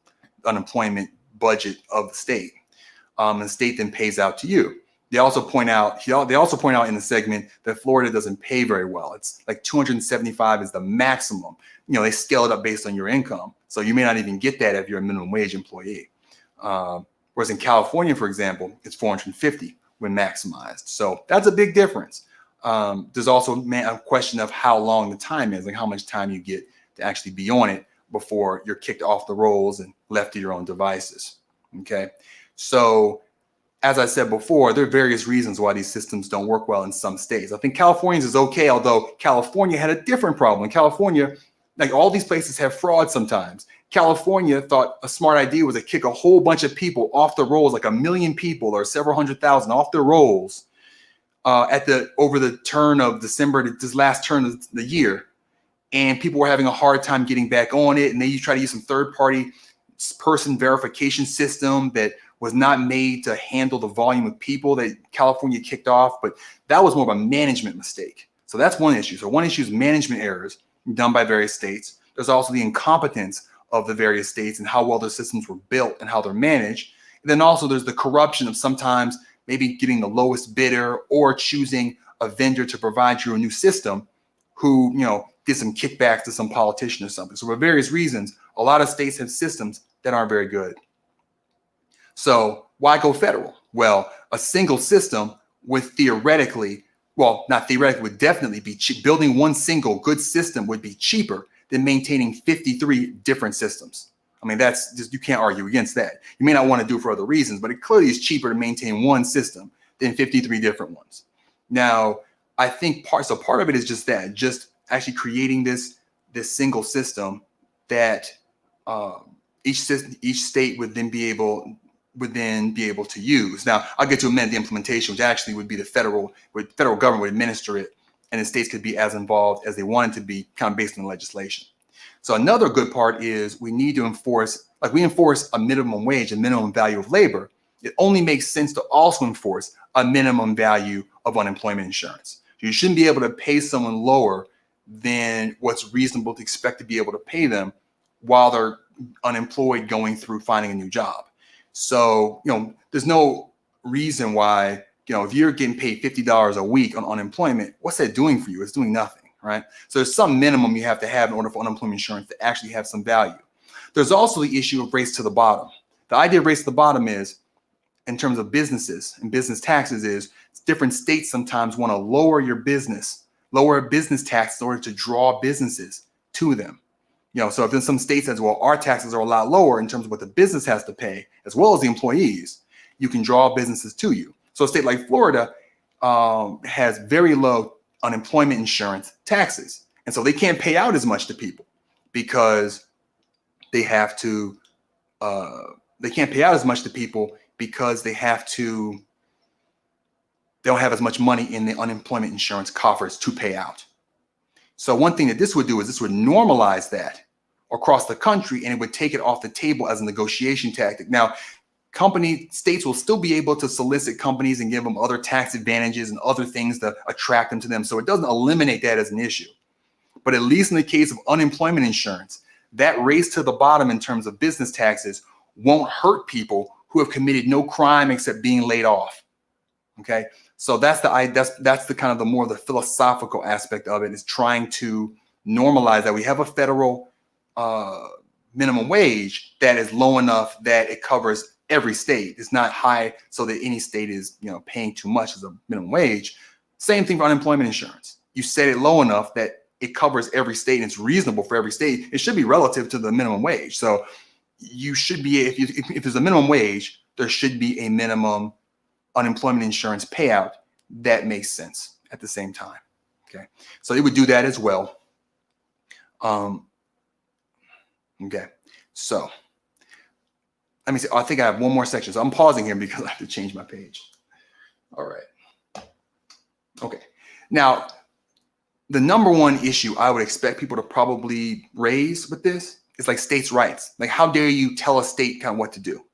unemployment budget of the state. And the state then pays out to you. They also point out in the segment that Florida doesn't pay very well. It's like 275 is the maximum. They scale it up based on your income. So you may not even get that if you're a minimum wage employee. Whereas in California, for example, it's 450 when maximized. So that's a big difference. There's also a question of how long the time is, like how much time you get to actually be on it before you're kicked off the rolls and left to your own devices. Okay. So as I said before, there are various reasons why these systems don't work well in some states. I think California's is okay, although California had a different problem. In California, like all these places have fraud sometimes. California thought a smart idea was to kick a whole bunch of people off the rolls, like 1 million people or several 100,000 off their rolls over the turn of December, this last turn of the year. And people were having a hard time getting back on it. And they try to use some third-party person verification system that was not made to handle the volume of people that California kicked off, but that was more of a management mistake. So that's one issue. So one issue is management errors done by various states. There's also the incompetence of the various states and how well their systems were built and how they're managed. And then also there's the corruption of sometimes maybe getting the lowest bidder or choosing a vendor to provide you a new system who, did some kickbacks to some politician or something. So for various reasons, a lot of states have systems that aren't very good. So why go federal? Well, a single system would would definitely be cheap. Building one single good system would be cheaper than maintaining 53 different systems. That's just, you can't argue against that. You may not want to do it for other reasons, but it clearly is cheaper to maintain one system than 53 different ones. Now, I think part of it is just actually creating this single system that each state would then be able to use. Now, I'll get to amend the implementation, which actually would be the federal government would administer it, and the states could be as involved as they wanted to be, kind of based on the legislation. So another good part is we need to enforce a minimum wage, a minimum value of labor. It only makes sense to also enforce a minimum value of unemployment insurance. You shouldn't be able to pay someone lower than what's reasonable to expect to be able to pay them while they're unemployed going through finding a new job. So, there's no reason why, if you're getting paid $50 a week on unemployment, what's that doing for you? It's doing nothing, right? So there's some minimum you have to have in order for unemployment insurance to actually have some value. There's also the issue of race to the bottom. The idea of race to the bottom is, in terms of businesses and business taxes, is different states sometimes want to lower business taxes in order to draw businesses to them. So if in some states says, well, our taxes are a lot lower in terms of what the business has to pay, as well as the employees, you can draw businesses to you. So a state like Florida has very low unemployment insurance taxes. And so they can't pay out as much to people because they can't pay out as much to people because they don't have as much money in the unemployment insurance coffers to pay out. So one thing that this would do is this would normalize that across the country, and it would take it off the table as a negotiation tactic. Now, states will still be able to solicit companies and give them other tax advantages and other things to attract them to them. So it doesn't eliminate that as an issue. But at least in the case of unemployment insurance, that race to the bottom in terms of business taxes won't hurt people who have committed no crime except being laid off. Okay, so that's the kind of the more the philosophical aspect of it, is trying to normalize that we have a federal minimum wage that is low enough that it covers every state. It's not high so that any state is paying too much as a minimum wage. Same thing for unemployment insurance. You set it low enough that it covers every state and it's reasonable for every state, it should be relative to the minimum wage. So you should be, if there's a minimum wage, there should be a minimum unemployment insurance payout that makes sense at the same time. Okay, so it would do that as well. Okay, so let me see. I think I have one more section. So I'm pausing here because I have to change my page. All right. Okay. Now, the number one issue I would expect people to probably raise with this is like states' rights. Like, how dare you tell a state kind of what to do?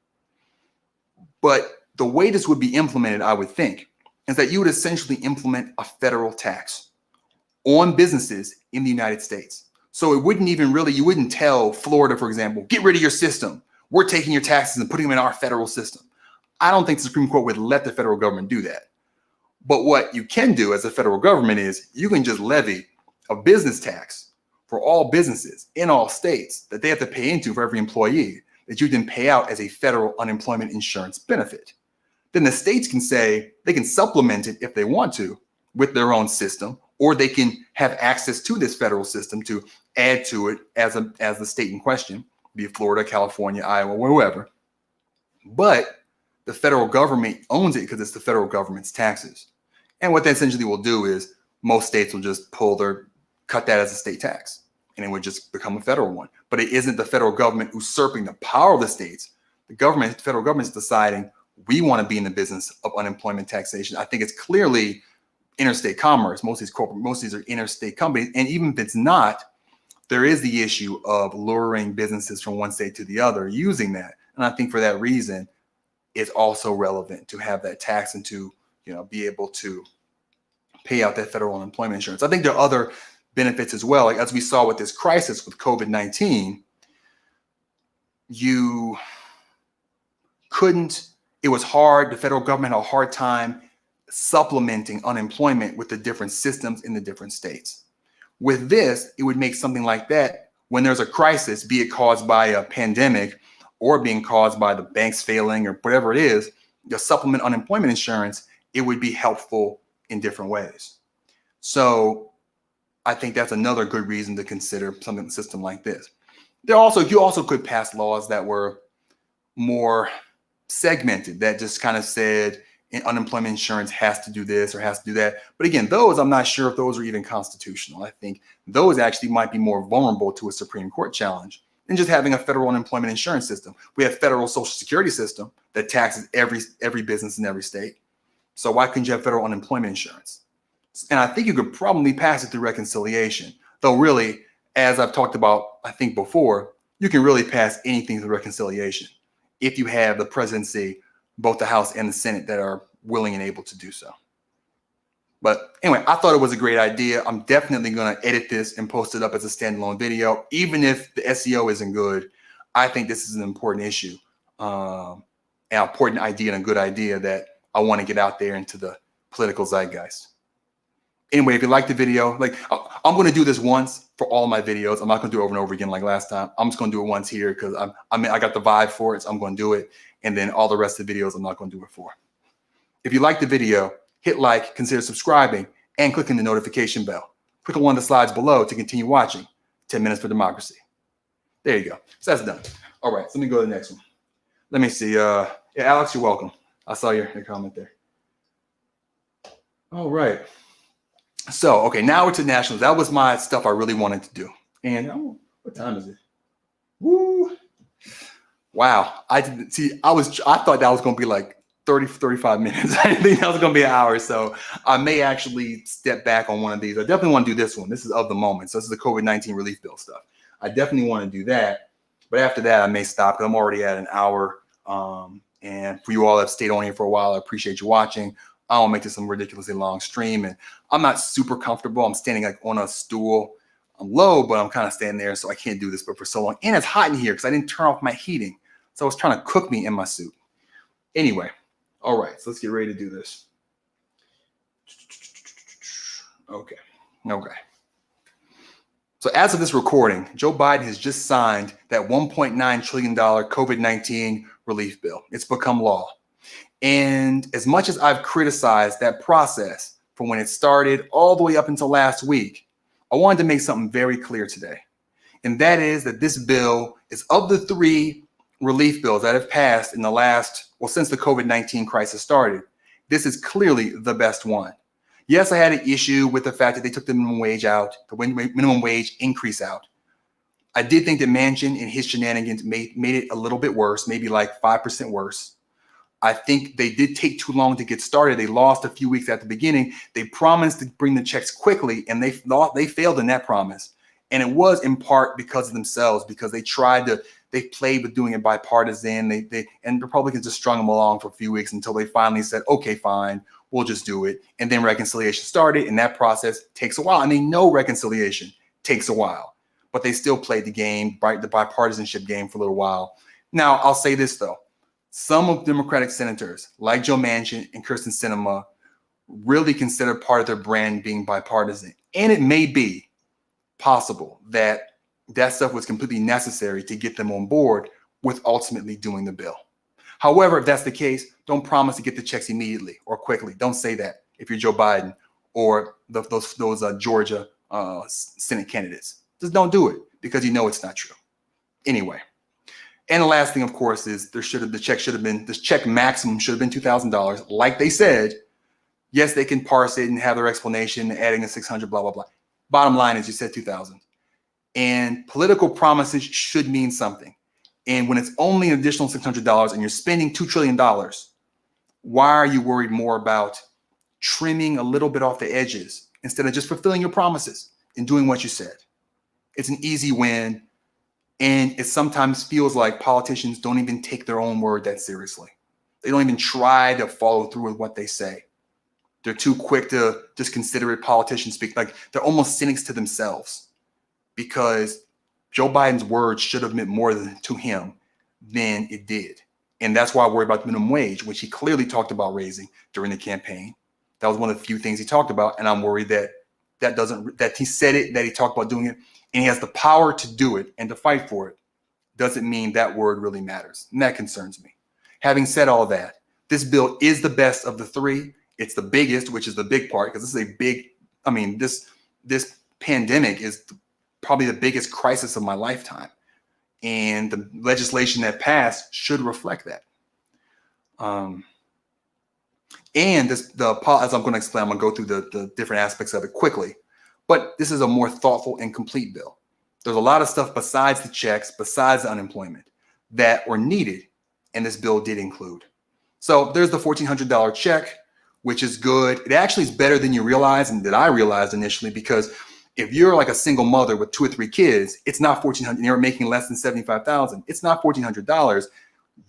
But the way this would be implemented, I would think, is that you would essentially implement a federal tax on businesses in the United States. So it wouldn't even really, you wouldn't tell Florida, for example, get rid of your system. We're taking your taxes and putting them in our federal system. I don't think the Supreme Court would let the federal government do that. But what you can do as a federal government is you can just levy a business tax for all businesses in all states that they have to pay into for every employee that you then pay out as a federal unemployment insurance benefit. Then the states can say they can supplement it if they want to with their own system, or they can have access to this federal system to add to it as the state in question, be it Florida, California, Iowa, wherever. But the federal government owns it because it's the federal government's taxes. And what that essentially will do is most states will just cut that as a state tax, and it would just become a federal one. But it isn't the federal government usurping the power of the states. The federal government is deciding we want to be in the business of unemployment taxation. I think it's clearly interstate commerce. Most of these are interstate companies. And even if it's not, there is the issue of luring businesses from one state to the other using that. And I think for that reason, it's also relevant to have that tax and to, be able to pay out that federal unemployment insurance. I think there are other benefits as well. Like as we saw with this crisis with COVID-19, it was hard. The federal government had a hard time supplementing unemployment with the different systems in the different states. With this, it would make something like that when there's a crisis, be it caused by a pandemic or being caused by the banks failing or whatever it is, the supplement unemployment insurance, it would be helpful in different ways. So I think that's another good reason to consider something system like this. You also could pass laws that were more segmented, that just kind of said unemployment insurance has to do this or has to do that. But again, I'm not sure if those are even constitutional. I think those actually might be more vulnerable to a Supreme Court challenge than just having a federal unemployment insurance system. We have federal social security system that taxes every business in every state. So why couldn't you have federal unemployment insurance? And I think you could probably pass it through reconciliation. Though really, as I've talked about, I think before, you can really pass anything through reconciliation if you have the presidency, both the House and the Senate, that are willing and able to do so. But anyway, I thought it was a great idea. I'm definitely going to edit this and post it up as a standalone video. Even if the SEO isn't good, I think this is an important issue, an important idea and a good idea that I want to get out there into the political zeitgeist. Anyway, if you like the video, I'm going to do this once for all of my videos. I'm not going to do it over and over again like last time. I'm just going to do it once here because I got the vibe for it. So I'm going to do it. And then all the rest of the videos, I'm not going to do it for. If you like the video, hit like, consider subscribing, and clicking the notification bell. Click on one of the slides below to continue watching 10 Minutes for Democracy. There you go. So that's done. All right, so let me go to the next one. Let me see. Yeah, Alex, you're welcome. I saw your comment there. All right. So, okay, now we're to nationals. That was my stuff I really wanted to do. And what time is it? Woo. Wow. I thought that was going to be like 30, 35 minutes. I didn't think that was going to be an hour. So I may actually step back on one of these. I definitely want to do this one. This is of the moment. So this is the COVID-19 relief bill stuff. I definitely want to do that. But after that, I may stop because I'm already at an hour. And for you all that have stayed on here for a while, I appreciate you watching. I don't make this some ridiculously long stream, and I'm not super comfortable. I'm standing like on a stool. I'm low, but I'm kind of standing there, so I can't do this for so long. And it's hot in here because I didn't turn off my heating. So it's trying to cook me in my suit. Anyway, all right, so let's get ready to do this. Okay. So as of this recording, Joe Biden has just signed that $1.9 trillion COVID-19 relief bill. It's become law. And as much as I've criticized that process from when it started all the way up until last week, I wanted to make something very clear today. And that is that this bill is, of the three relief bills that have passed in the last, well, since the COVID-19 crisis started, this is clearly the best one. Yes, I had an issue with the fact that they took the minimum wage out, the minimum wage increase out. I did think that Manchin and his shenanigans made it a little bit worse, maybe like 5% worse. I think they did take too long to get started. They lost a few weeks at the beginning. They promised to bring the checks quickly, and they failed in that promise. And it was in part because of themselves, because they played with doing it bipartisan. And Republicans just strung them along for a few weeks until they finally said, okay, fine, we'll just do it. And then reconciliation started, and that process takes a while. And they know reconciliation takes a while, but they still played the game, the bipartisanship game, for a little while. Now, I'll say this, though. Some of Democratic senators, like Joe Manchin and Kyrsten Sinema, really consider part of their brand being bipartisan. And it may be possible that that stuff was completely necessary to get them on board with ultimately doing the bill. However, if that's the case, don't promise to get the checks immediately or quickly. Don't say that if you're Joe Biden or those Georgia Senate candidates. Just don't do it, because you know it's not true. Anyway. And the last thing, of course, is this check maximum should have been $2,000, like they said. Yes, they can parse it and have their explanation, adding the 600, blah, blah, blah. Bottom line is you said 2,000. And political promises should mean something. And when it's only an additional $600 and you're spending $2 trillion, why are you worried more about trimming a little bit off the edges instead of just fulfilling your promises and doing what you said? It's an easy win. And it sometimes feels like politicians don't even take their own word that seriously. They don't even try to follow through with what they say. They're too quick to just consider it politician speak. Like, they're almost cynics to themselves, because Joe Biden's words should have meant more to him than it did. And that's why I worry about the minimum wage, which he clearly talked about raising during the campaign. That was one of the few things he talked about. And I'm worried that he said it, that he talked about doing it, and he has the power to do it and to fight for it, doesn't mean that word really matters. And that concerns me. Having said all that, this bill is the best of the three. It's the biggest, which is the big part, because this is a big, this pandemic is probably the biggest crisis of my lifetime. And the legislation that passed should reflect that. And as I'm going to explain, I'm going to go through the different aspects of it quickly. But this is a more thoughtful and complete bill. There's a lot of stuff besides the checks, besides the unemployment, that were needed, and this bill did include. So there's the $1,400 check, which is good. It actually is better than you realize, and that I realized initially, because if you're like a single mother with 2 or 3 kids, it's not $1,400, and you're making less than $75,000. It's not $1,400.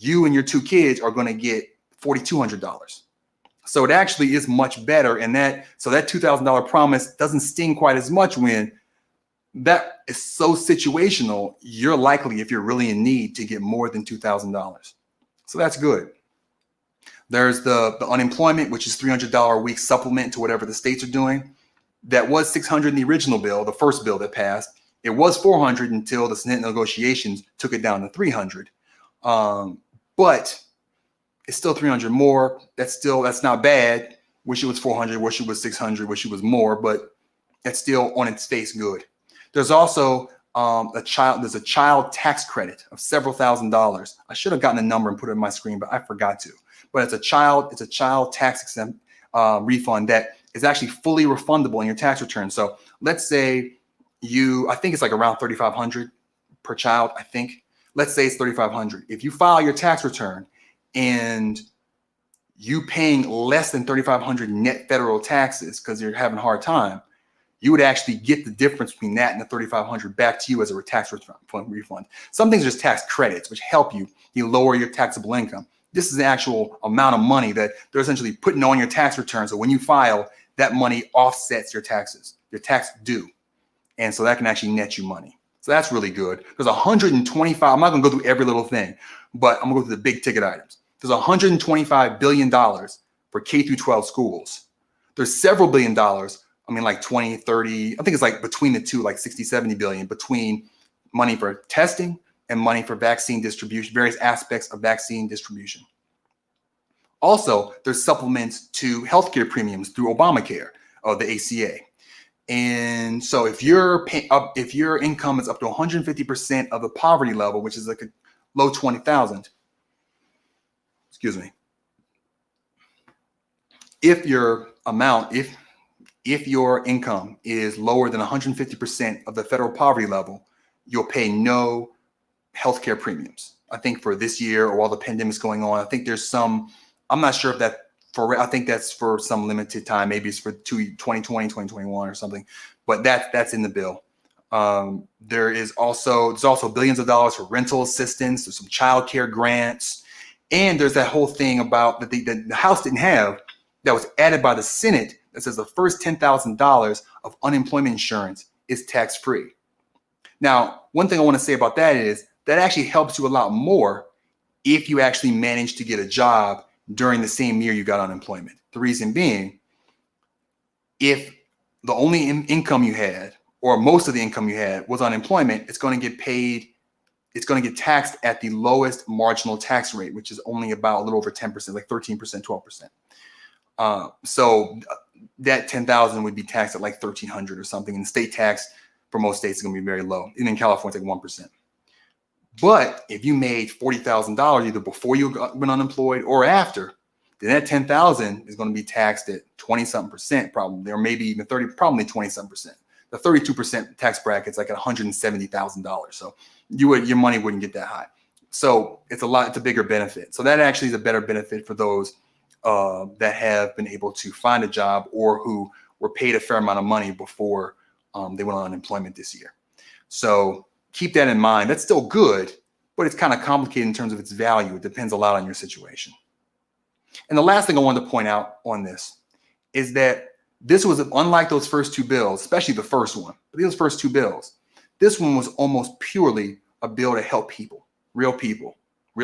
You and your 2 kids are going to get $4,200. So it actually is much better. And that $2,000 promise doesn't sting quite as much when that is so situational. You're likely, if you're really in need, to get more than $2,000. So that's good. There's the unemployment, which is $300 a week supplement to whatever the states are doing. That was $600 in the original bill, the first bill that passed. It was $400 until the Senate negotiations took it down to $300. But it's still $300 more. That's not bad. Wish it was $400, wish it was $600, wish it was more, but that's still on its face good. There's also a child tax credit of several $1,000s. I should have gotten a number and put it on my screen, but I forgot to. But it's a child tax exempt refund that is actually fully refundable in your tax return. So let's say I think it's like around $3,500 per child, I think. Let's say it's $3,500. If you file your tax return and you paying less than $3,500 net federal taxes because you're having a hard time, you would actually get the difference between that and the $3,500 back to you as a tax refund. Some things are just tax credits, which help you lower your taxable income. This is the actual amount of money that they're essentially putting on your tax return. So when you file, that money offsets your taxes, your tax due. And so that can actually net you money. So that's really good. There's 125, I'm not gonna go through every little thing, but I'm gonna go through the big ticket items. There's $125 billion for K through 12 schools. There's several $billion, like 20, 30, I think it's like between the two, like 60, 70 billion, between money for testing and money for vaccine distribution, various aspects of vaccine distribution. Also, there's supplements to healthcare premiums through Obamacare, the ACA. And so if if your income is up to 150% of the poverty level, which is like a low 20,000, excuse me, if your amount, if your income is lower than 150% of the federal poverty level, you'll pay no healthcare premiums. I think for this year or while the pandemic's going on, I think there's some, I'm not sure if I think that's for some limited time. Maybe it's for 2020, 2021 or something, but that's in the bill. There's also billions of dollars for rental assistance. There's some child care grants. And there's that whole thing about that the House didn't have that was added by the Senate that says the first $10,000 of unemployment insurance is tax-free. Now, one thing I want to say about that is that actually helps you a lot more if you actually manage to get a job during the same year you got unemployment. The reason being, if the only income you had, or most of the income you had, was unemployment, it's going to get paid, it's going to get taxed at the lowest marginal tax rate, which is only about a little over 10%, like 13%, 12%. So that 10,000 would be taxed at like 1,300 or something, and the state tax for most states is going to be very low. And in California, it's like 1%. But if you made $40,000 either before you went unemployed or after, then that 10,000 is going to be taxed at 20-something%, probably, or maybe even 30, probably 20-something%. The 32% tax bracket's like at $170,000. So your money wouldn't get that high. So it's a bigger benefit. So that actually is a better benefit for those that have been able to find a job or who were paid a fair amount of money before they went on unemployment this year. So keep that in mind. That's still good, but it's kind of complicated in terms of its value. It depends a lot on your situation. And the last thing I wanted to point out on this is that this was, unlike those first two bills, especially the first one, but those first two bills, this one was almost purely a bill to help people, real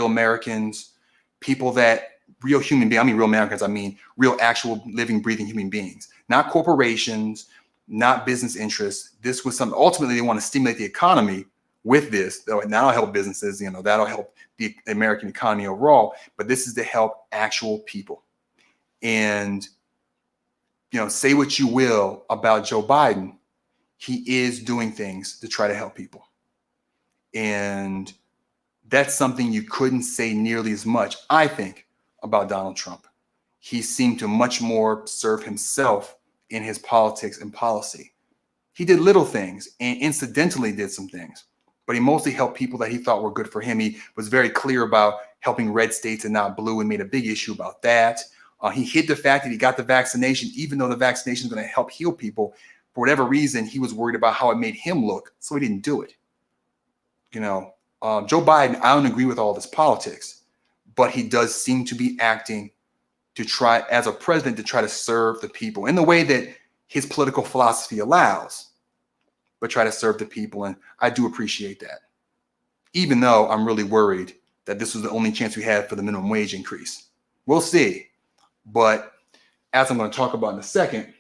Americans, people that, real human beings. I mean real Americans, I mean real actual living, breathing human beings, not corporations, not business interests. This was something, ultimately they want to stimulate the economy with this. That'll help businesses, that'll help the American economy overall, but this is to help actual people. And, say what you will about Joe Biden, he is doing things to try to help people. And that's something you couldn't say nearly as much, I think, about Donald Trump. He seemed to much more serve himself in his politics and policy. He did little things and incidentally did some things, but he mostly helped people that he thought were good for him. He was very clear about helping red states and not blue and made a big issue about that. He hid the fact that he got the vaccination, even though the vaccination is going to help heal people. For whatever reason, he was worried about how it made him look, so he didn't do it. Joe Biden, I don't agree with all this politics, but he does seem to be acting to try, as a president, to try to serve the people in the way that his political philosophy allows, but try to serve the people. And I do appreciate that, even though I'm really worried that this was the only chance we had for the minimum wage increase. We'll see. But as I'm going to talk about in a second,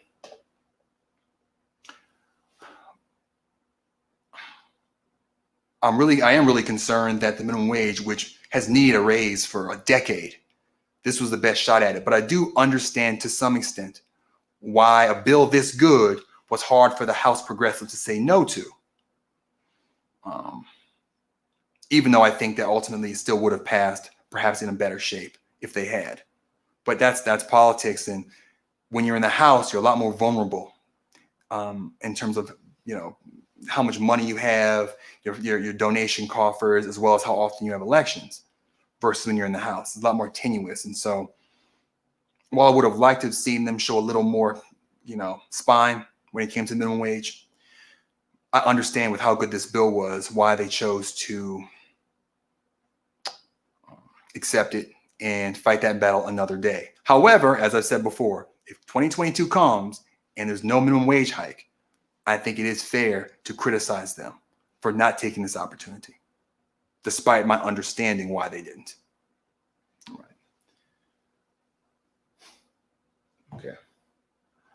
I am really concerned that the minimum wage, which has needed a raise for a decade, this was the best shot at it. But I do understand to some extent why a bill this good was hard for the House progressives to say no to. Even though I think that ultimately it still would have passed, perhaps in a better shape if they had. But that's politics. And when you're in the House, you're a lot more vulnerable in terms of, how much money you have, your donation coffers, as well as how often you have elections, versus when you're in the House. It's a lot more tenuous. And so while I would have liked to have seen them show a little more, spine when it came to minimum wage, I understand with how good this bill was, why they chose to accept it and fight that battle another day. However, as I said before, if 2022 comes and there's no minimum wage hike, I think it is fair to criticize them for not taking this opportunity, despite my understanding why they didn't. All right. Okay.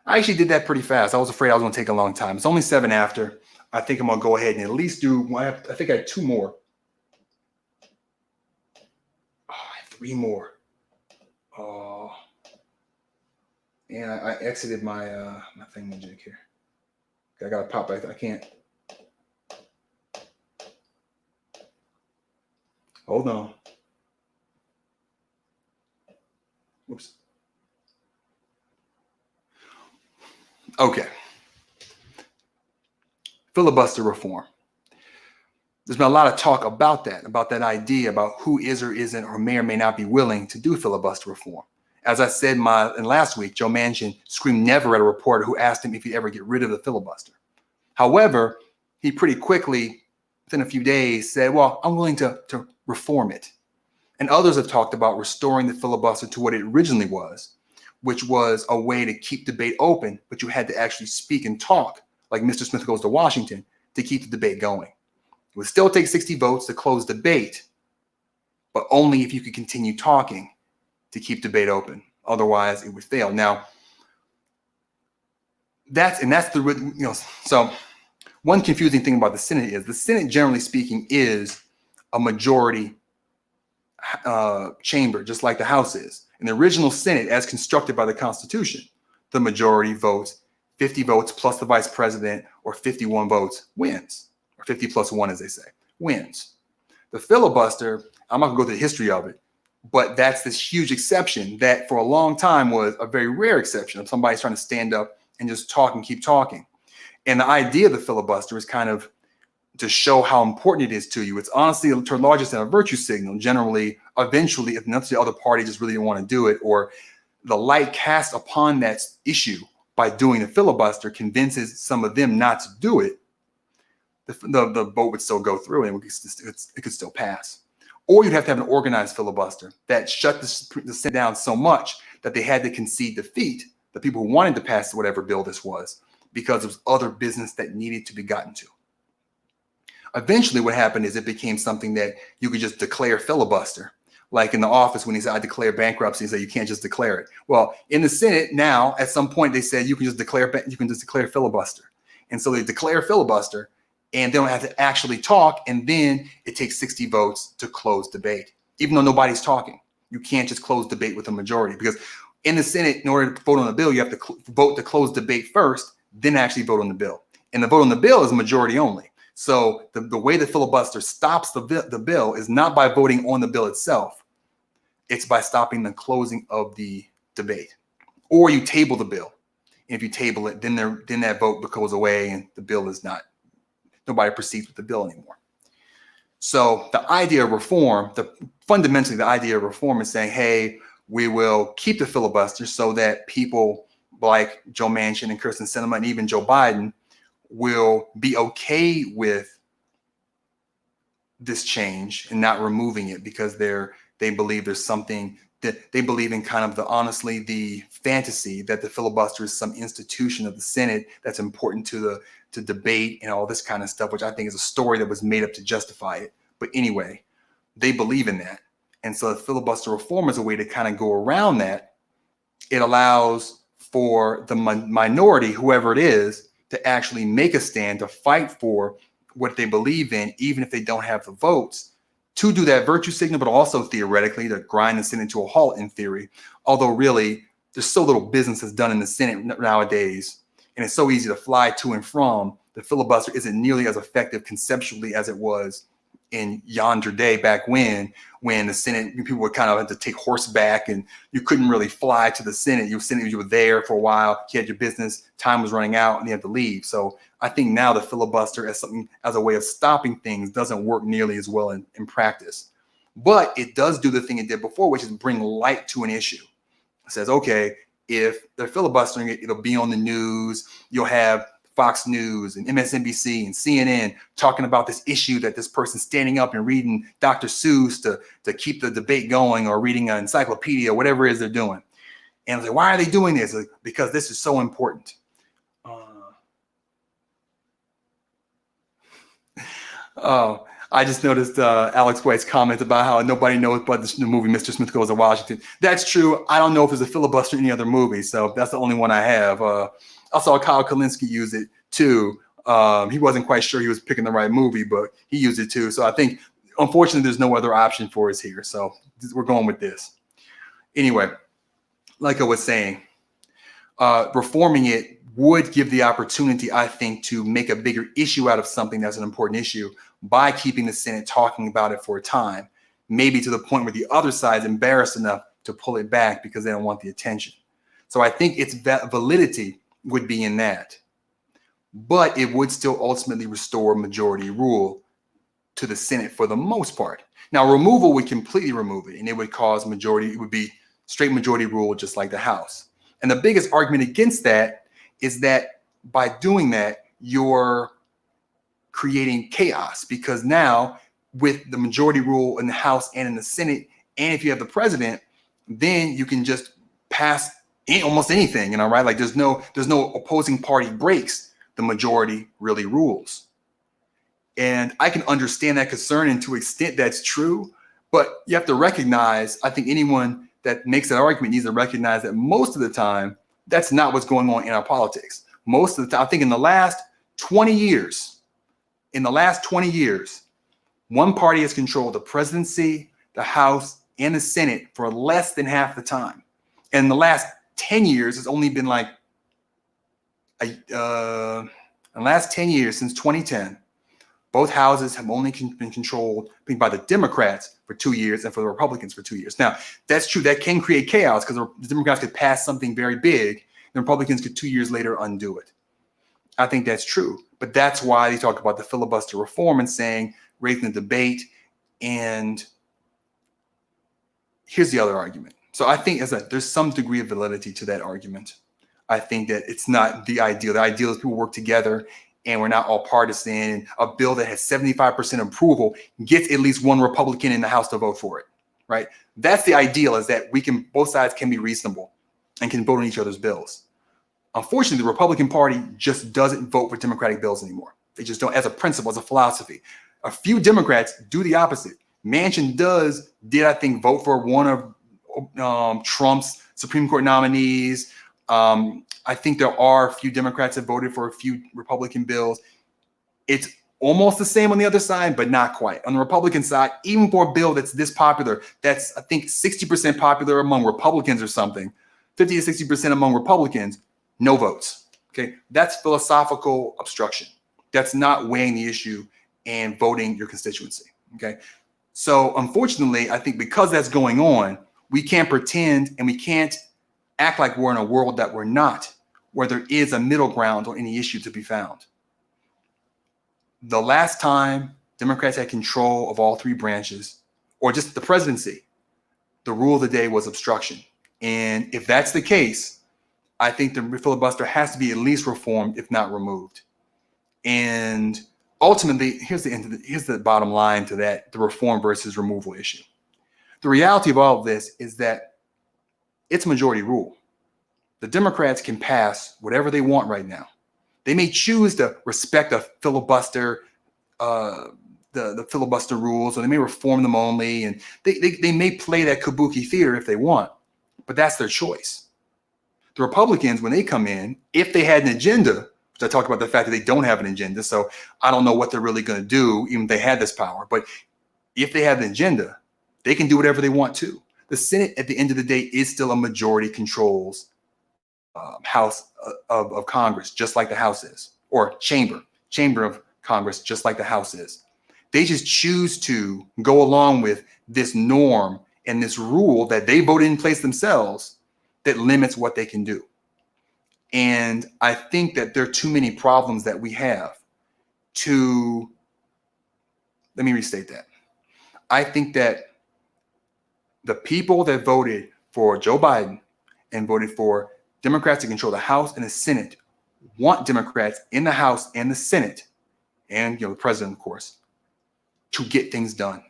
I actually did that pretty fast. I was afraid I was going to take a long time. It's only 7 after. I think I'm going to go ahead and at least do, I think I had 2 more. Oh, I have 3 more. And I exited my my thingamajig here. I got to pop back. I can't. Hold on. Oops. Okay. Filibuster reform. There's been a lot of talk about that idea about who is or isn't or may not be willing to do filibuster reform. As I said in last week, Joe Manchin screamed never at a reporter who asked him if he'd ever get rid of the filibuster. However, he pretty quickly, within a few days, said, well, I'm willing to reform it. And others have talked about restoring the filibuster to what it originally was, which was a way to keep debate open, but you had to actually speak and talk, like Mr. Smith Goes to Washington, to keep the debate going. It would still take 60 votes to close debate, but only if you could continue talking to keep debate open. Otherwise, it would fail. Now, so one confusing thing about the Senate is the Senate, generally speaking, is a majority chamber, just like the House is. In the original Senate, as constructed by the Constitution, the majority votes, 50 votes plus the vice president, or 51 votes wins. Or 50 plus 1, as they say, wins. The filibuster, I'm not going to go through the history of it, but that's this huge exception that for a long time was a very rare exception of somebody trying to stand up and just talk and keep talking. And the idea of the filibuster is kind of to show how important it is to you. It's honestly to a large extent a virtue signal. Generally, eventually, if the other party just really didn't want to do it, or the light cast upon that issue by doing the filibuster convinces some of them not to do it, the vote would still go through and it could still pass. Or you'd have to have an organized filibuster that shut the Senate down so much that they had to concede defeat, the people who wanted to pass whatever bill this was, because there was other business that needed to be gotten to. Eventually what happened is it became something that you could just declare filibuster. Like in the office when he said, I declare bankruptcy, he said, you can't just declare it. Well, in the Senate now, at some point they said, you can just declare filibuster. And so they declare filibuster, and they don't have to actually talk, and then it takes 60 votes to close debate, even though nobody's talking. You can't just close debate with a majority, because in the Senate, in order to vote on a bill, you have to vote to close debate first, then actually vote on the bill. And the vote on the bill is majority only. So the way the filibuster stops the bill is not by voting on the bill itself. It's by stopping the closing of the debate. Or you table the bill. And if you table it, then that vote goes away and the bill is not. Nobody proceeds with the bill anymore. So the idea of reform, fundamentally the idea of reform is saying, hey, we will keep the filibuster so that people like Joe Manchin and Kirsten Sinema and even Joe Biden will be okay with this change and not removing it, because they believe there's something that they believe in, kind of the fantasy that the filibuster is some institution of the Senate that's important to debate and all this kind of stuff, which I think is a story that was made up to justify it. But anyway, they believe in that. And so the filibuster reform is a way to kind of go around that. It allows for the minority, whoever it is, to actually make a stand, to fight for what they believe in, even if they don't have the votes, to do that virtue signal, but also theoretically to grind the Senate to a halt in theory. Although really, there's so little business that's done in the Senate nowadays, and it's so easy to fly to and from. The filibuster isn't nearly as effective conceptually as it was in yonder day back when the Senate, people would kind of have to take horseback and you couldn't really fly to the Senate. You were there for a while, you had your business, time was running out, and you had to leave. So I think now the filibuster as a way of stopping things doesn't work nearly as well in practice. But it does do the thing it did before, which is bring light to an issue. It says, okay, if they're filibustering it, it'll be on the news. You'll have Fox News and MSNBC and CNN talking about this issue that this person's standing up and reading Dr. Seuss to keep the debate going, or reading an encyclopedia, whatever it is they're doing. And I was like, why are they doing this? Like, because this is so important. Oh, I just noticed Alex White's comment about how nobody knows about the movie Mr. Smith Goes to Washington. That's true. I don't know if there's a filibuster in any other movie, so that's the only one I have. I saw Kyle Kalinske use it too. He wasn't quite sure he was picking the right movie, but he used it too. So I think, unfortunately, there's no other option for us here. So we're going with this. Anyway, like I was saying, reforming it would give the opportunity, I think, to make a bigger issue out of something that's an important issue by keeping the Senate talking about it for a time, maybe to the point where the other side's embarrassed enough to pull it back because they don't want the attention. So I think its validity would be in that. But it would still ultimately restore majority rule to the Senate for the most part. Now, removal would completely remove it, and it would cause majority, it would be straight majority rule just like the House. And the biggest argument against that is that by doing that, you're creating chaos, because now with the majority rule in the House and in the Senate, and if you have the president, then you can just pass almost anything, you know, right? Like there's no opposing party breaks. The majority really rules. And I can understand that concern, and to an extent that's true, but you have to recognize, I think anyone that makes that argument needs to recognize that most of the time, that's not what's going on in our politics. Most of the time, I think in the last 20 years, one party has controlled the presidency, the House, and the Senate for less than half the time. And in the last 10 years, it's only been like, in the last 10 years, since 2010, both houses have only been controlled by the Democrats for 2 years and for the Republicans for 2 years. Now, that's true. That can create chaos because the Democrats could pass something very big, and the Republicans could 2 years later undo it. I think that's true. But that's why they talk about the filibuster reform and saying, raising the debate. And here's the other argument. So I think there's some degree of validity to that argument. I think that it's not the ideal. The ideal is people work together and we're not all partisan. A bill that has 75% approval gets at least one Republican in the House to vote for it, right? That's the ideal, is that both sides can be reasonable and can vote on each other's bills. Unfortunately, the Republican Party just doesn't vote for Democratic bills anymore. They just don't, as a principle, as a philosophy. A few Democrats do the opposite. Manchin did I think vote for one of Trump's Supreme Court nominees. I think there are a few Democrats that voted for a few Republican bills. It's almost the same on the other side, but not quite. On the Republican side, even for a bill that's this popular, that's I think 60% popular among Republicans or something, 50 to 60% among Republicans, no votes. Okay, that's philosophical obstruction. That's not weighing the issue and voting your constituency. Okay, so unfortunately, I think because that's going on, we can't pretend and we can't act like we're in a world that we're not, where there is a middle ground on any issue to be found. The last time Democrats had control of all three branches, or just the presidency, the rule of the day was obstruction. And if that's the case, I think the filibuster has to be at least reformed, if not removed. And ultimately, here's the bottom line to that, the reform versus removal issue. The reality of all of this is that it's majority rule. The Democrats can pass whatever they want right now. They may choose to respect a filibuster, the filibuster rules, or they may reform them only, and they may play that kabuki theater if they want, but that's their choice. The Republicans, when they come in, if they had an agenda, which I talked about the fact that they don't have an agenda, so I don't know what they're really going to do, even if they had this power, but if they have an agenda, they can do whatever they want to. The Senate, at the end of the day, is still a majority controls House of Congress, just like the House is, or chamber of Congress, just like the House is. They just choose to go along with this norm and this rule that they voted in place themselves that limits what they can do. And I think that there are too many problems that we have to, let me restate that. I think that the people that voted for Joe Biden and voted for Democrats to control the House and the Senate want Democrats in the House and the Senate, and the president, of course, to get things done.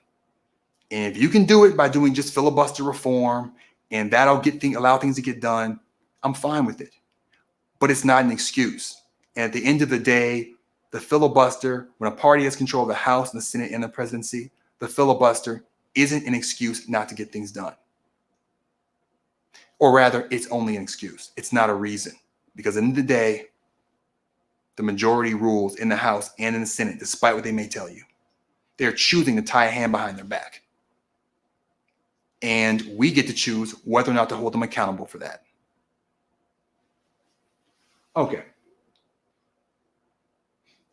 And if you can do it by doing just filibuster reform and that'll allow things to get done, I'm fine with it. But it's not an excuse. And at the end of the day, the filibuster, when a party has control of the House and the Senate and the presidency, the filibuster isn't an excuse not to get things done. Or rather, it's only an excuse. It's not a reason. Because at the end of the day, the majority rules in the House and in the Senate, despite what they may tell you. They're choosing to tie a hand behind their back. And we get to choose whether or not to hold them accountable for that. Okay,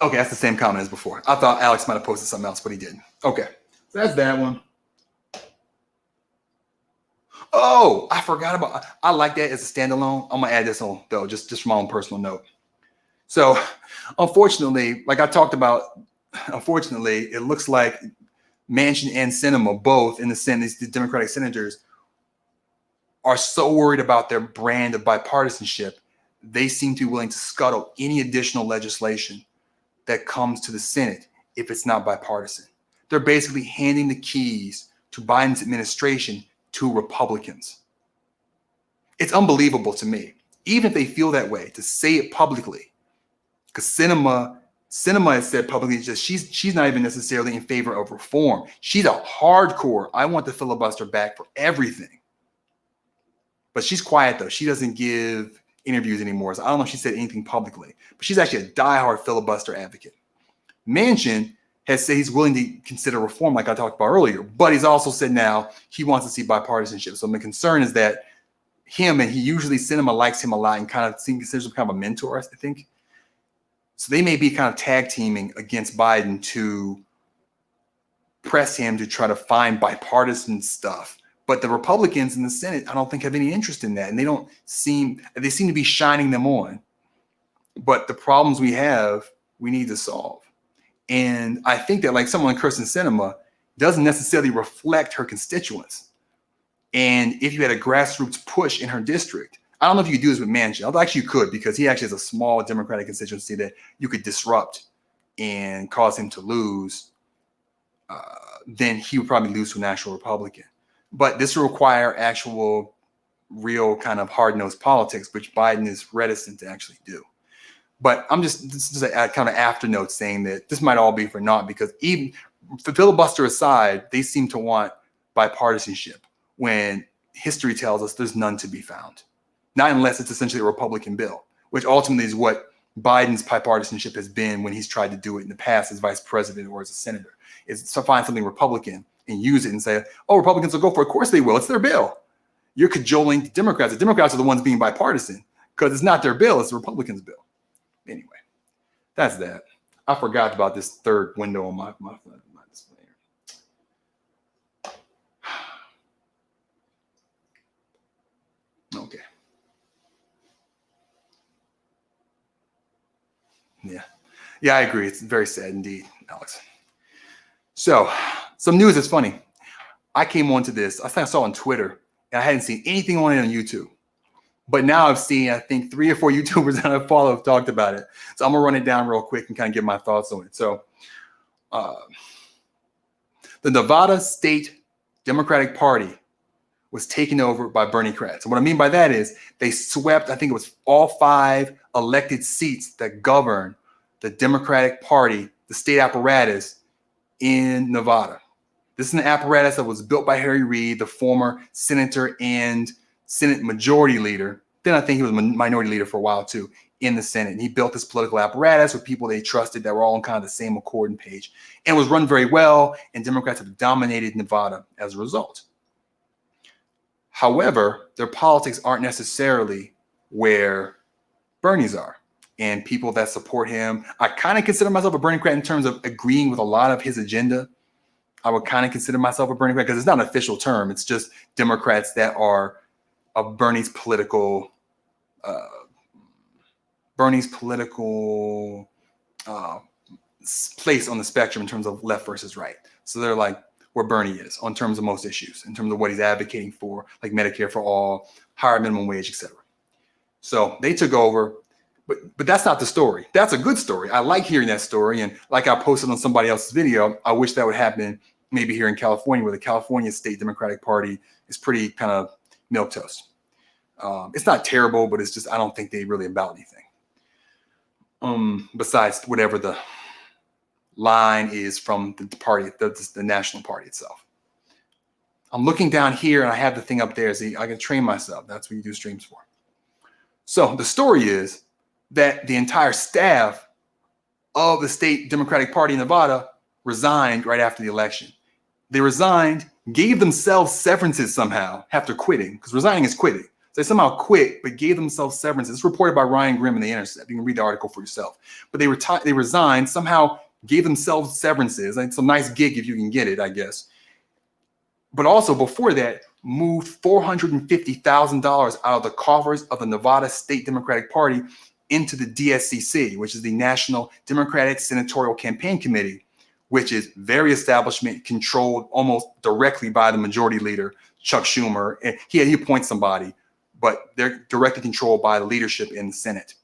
Okay, that's the same comment as before. I thought Alex might have posted something else, but he didn't. Okay, so that's that one. Oh, I forgot about. I like that as a standalone. I'm gonna add this on though, just from my own personal note. So, unfortunately, like I talked about, unfortunately, it looks like Manchin and Sinema, both in the Senate, the Democratic senators, are so worried about their brand of bipartisanship, they seem to be willing to scuttle any additional legislation that comes to the Senate if it's not bipartisan. They're basically handing the keys to Biden's administration to Republicans. It's unbelievable to me, even if they feel that way, to say it publicly, because Sinema has said publicly just she's not even necessarily in favor of reform. She's a hardcore, I want the filibuster back for everything. But she's quiet though. She doesn't give interviews anymore. So I don't know if she said anything publicly, but she's actually a diehard filibuster advocate. Manchin has said he's willing to consider reform, like I talked about earlier, but he's also said now he wants to see bipartisanship. So my concern is that him, and he usually Sinema likes him a lot and kind of considers him kind of a mentor, I think. So they may be kind of tag teaming against Biden to press him to try to find bipartisan stuff. But the Republicans in the Senate, I don't think have any interest in that. And they seem to be shining them on. But the problems we have, we need to solve. And I think that like someone like Kirsten Sinema doesn't necessarily reflect her constituents. And if you had a grassroots push in her district, I don't know if you could do this with Manchin. Although actually you could, because he actually has a small Democratic constituency that you could disrupt and cause him to lose. Then he would probably lose to an actual Republican. But this will require actual, real kind of hard-nosed politics, which Biden is reticent to actually do. But this is a kind of afternote saying that this might all be for naught, because even for filibuster aside, they seem to want bipartisanship when history tells us there's none to be found. Not unless it's essentially a Republican bill, which ultimately is what Biden's bipartisanship has been when he's tried to do it in the past as vice president or as a senator, is to find something Republican and use it and say, oh, Republicans will go for it. Of course they will. It's their bill. You're cajoling the Democrats. The Democrats are the ones being bipartisan because it's not their bill. It's the Republicans' bill. Anyway, that's that. I forgot about this third window on my display here. Okay. Yeah, I agree. It's very sad indeed, Alex. So, some news is funny. I came onto this, I think I saw on Twitter, and I hadn't seen anything on it on YouTube. But now I've seen, I think, 3 or 4 YouTubers that I follow have talked about it. So I'm going to run it down real quick and kind of give my thoughts on it. So, the Nevada State Democratic Party was taken over by Berniecrats. And what I mean by that is they swept, I think it was all 5 elected seats that govern the Democratic Party, the state apparatus in Nevada. This is an apparatus that was built by Harry Reid, the former senator and Senate majority leader. Then I think he was a minority leader for a while too in the Senate. And he built this political apparatus with people they trusted that were all on kind of the same accord and page, and was run very well. And Democrats have dominated Nevada as a result. However, their politics aren't necessarily where Bernie's are. And people that support him, I kind of consider myself a Berniecrat in terms of agreeing with a lot of his agenda. I would kind of consider myself a Berniecrat because it's not an official term. It's just Democrats that are of Bernie's political place on the spectrum in terms of left versus right. So they're like where Bernie is on terms of most issues, in terms of what he's advocating for, like Medicare for all, higher minimum wage, etc. So they took over. But that's not the story. That's a good story. I like hearing that story. And like I posted on somebody else's video, I wish that would happen maybe here in California, where the California State Democratic Party is pretty kind of milquetoast. It's not terrible, but it's just, I don't think they really about anything. Besides whatever the line is from the party, the national party itself. I'm looking down here and I have the thing up there. See, I can train myself. That's what you do streams for. So the story is that the entire staff of the state Democratic Party in Nevada resigned right after the election. They resigned, gave themselves severances somehow after quitting, because resigning is quitting. They somehow quit, but gave themselves severances. It's reported by Ryan Grimm in The Intercept. You can read the article for yourself. But they resigned, somehow gave themselves severances. It's a nice gig if you can get it, I guess. But also before that, moved $450,000 out of the coffers of the Nevada State Democratic Party into the DSCC, which is the National Democratic Senatorial Campaign Committee, which is very establishment controlled almost directly by the majority leader, Chuck Schumer. And he appoints somebody, but they're directly controlled by the leadership in the Senate.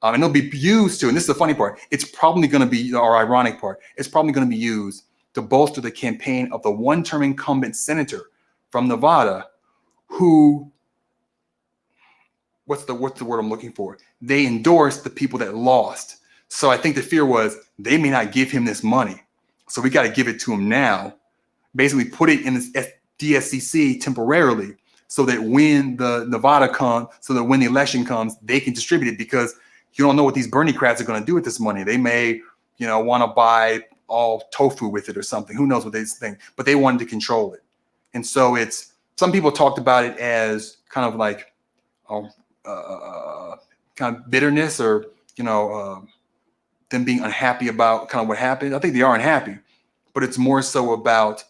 And they'll be used to, and this is the funny part, it's probably going to be, or ironic part, it's probably going to be used to bolster the campaign of the one-term incumbent senator from Nevada who, what's the word I'm looking for? They endorsed the people that lost. So I think the fear was they may not give him this money. So we got to give it to him now, basically put it in this DSCC temporarily so that when the Nevada comes, so that when the election comes, they can distribute it, because you don't know what these Berniecrats are going to do with this money. They may, want to buy all tofu with it or something. Who knows what they think, but they wanted to control it. And so some people talked about it as kind of like kind of bitterness, or, them being unhappy about kind of what happened. I think they are unhappy, but it's more so about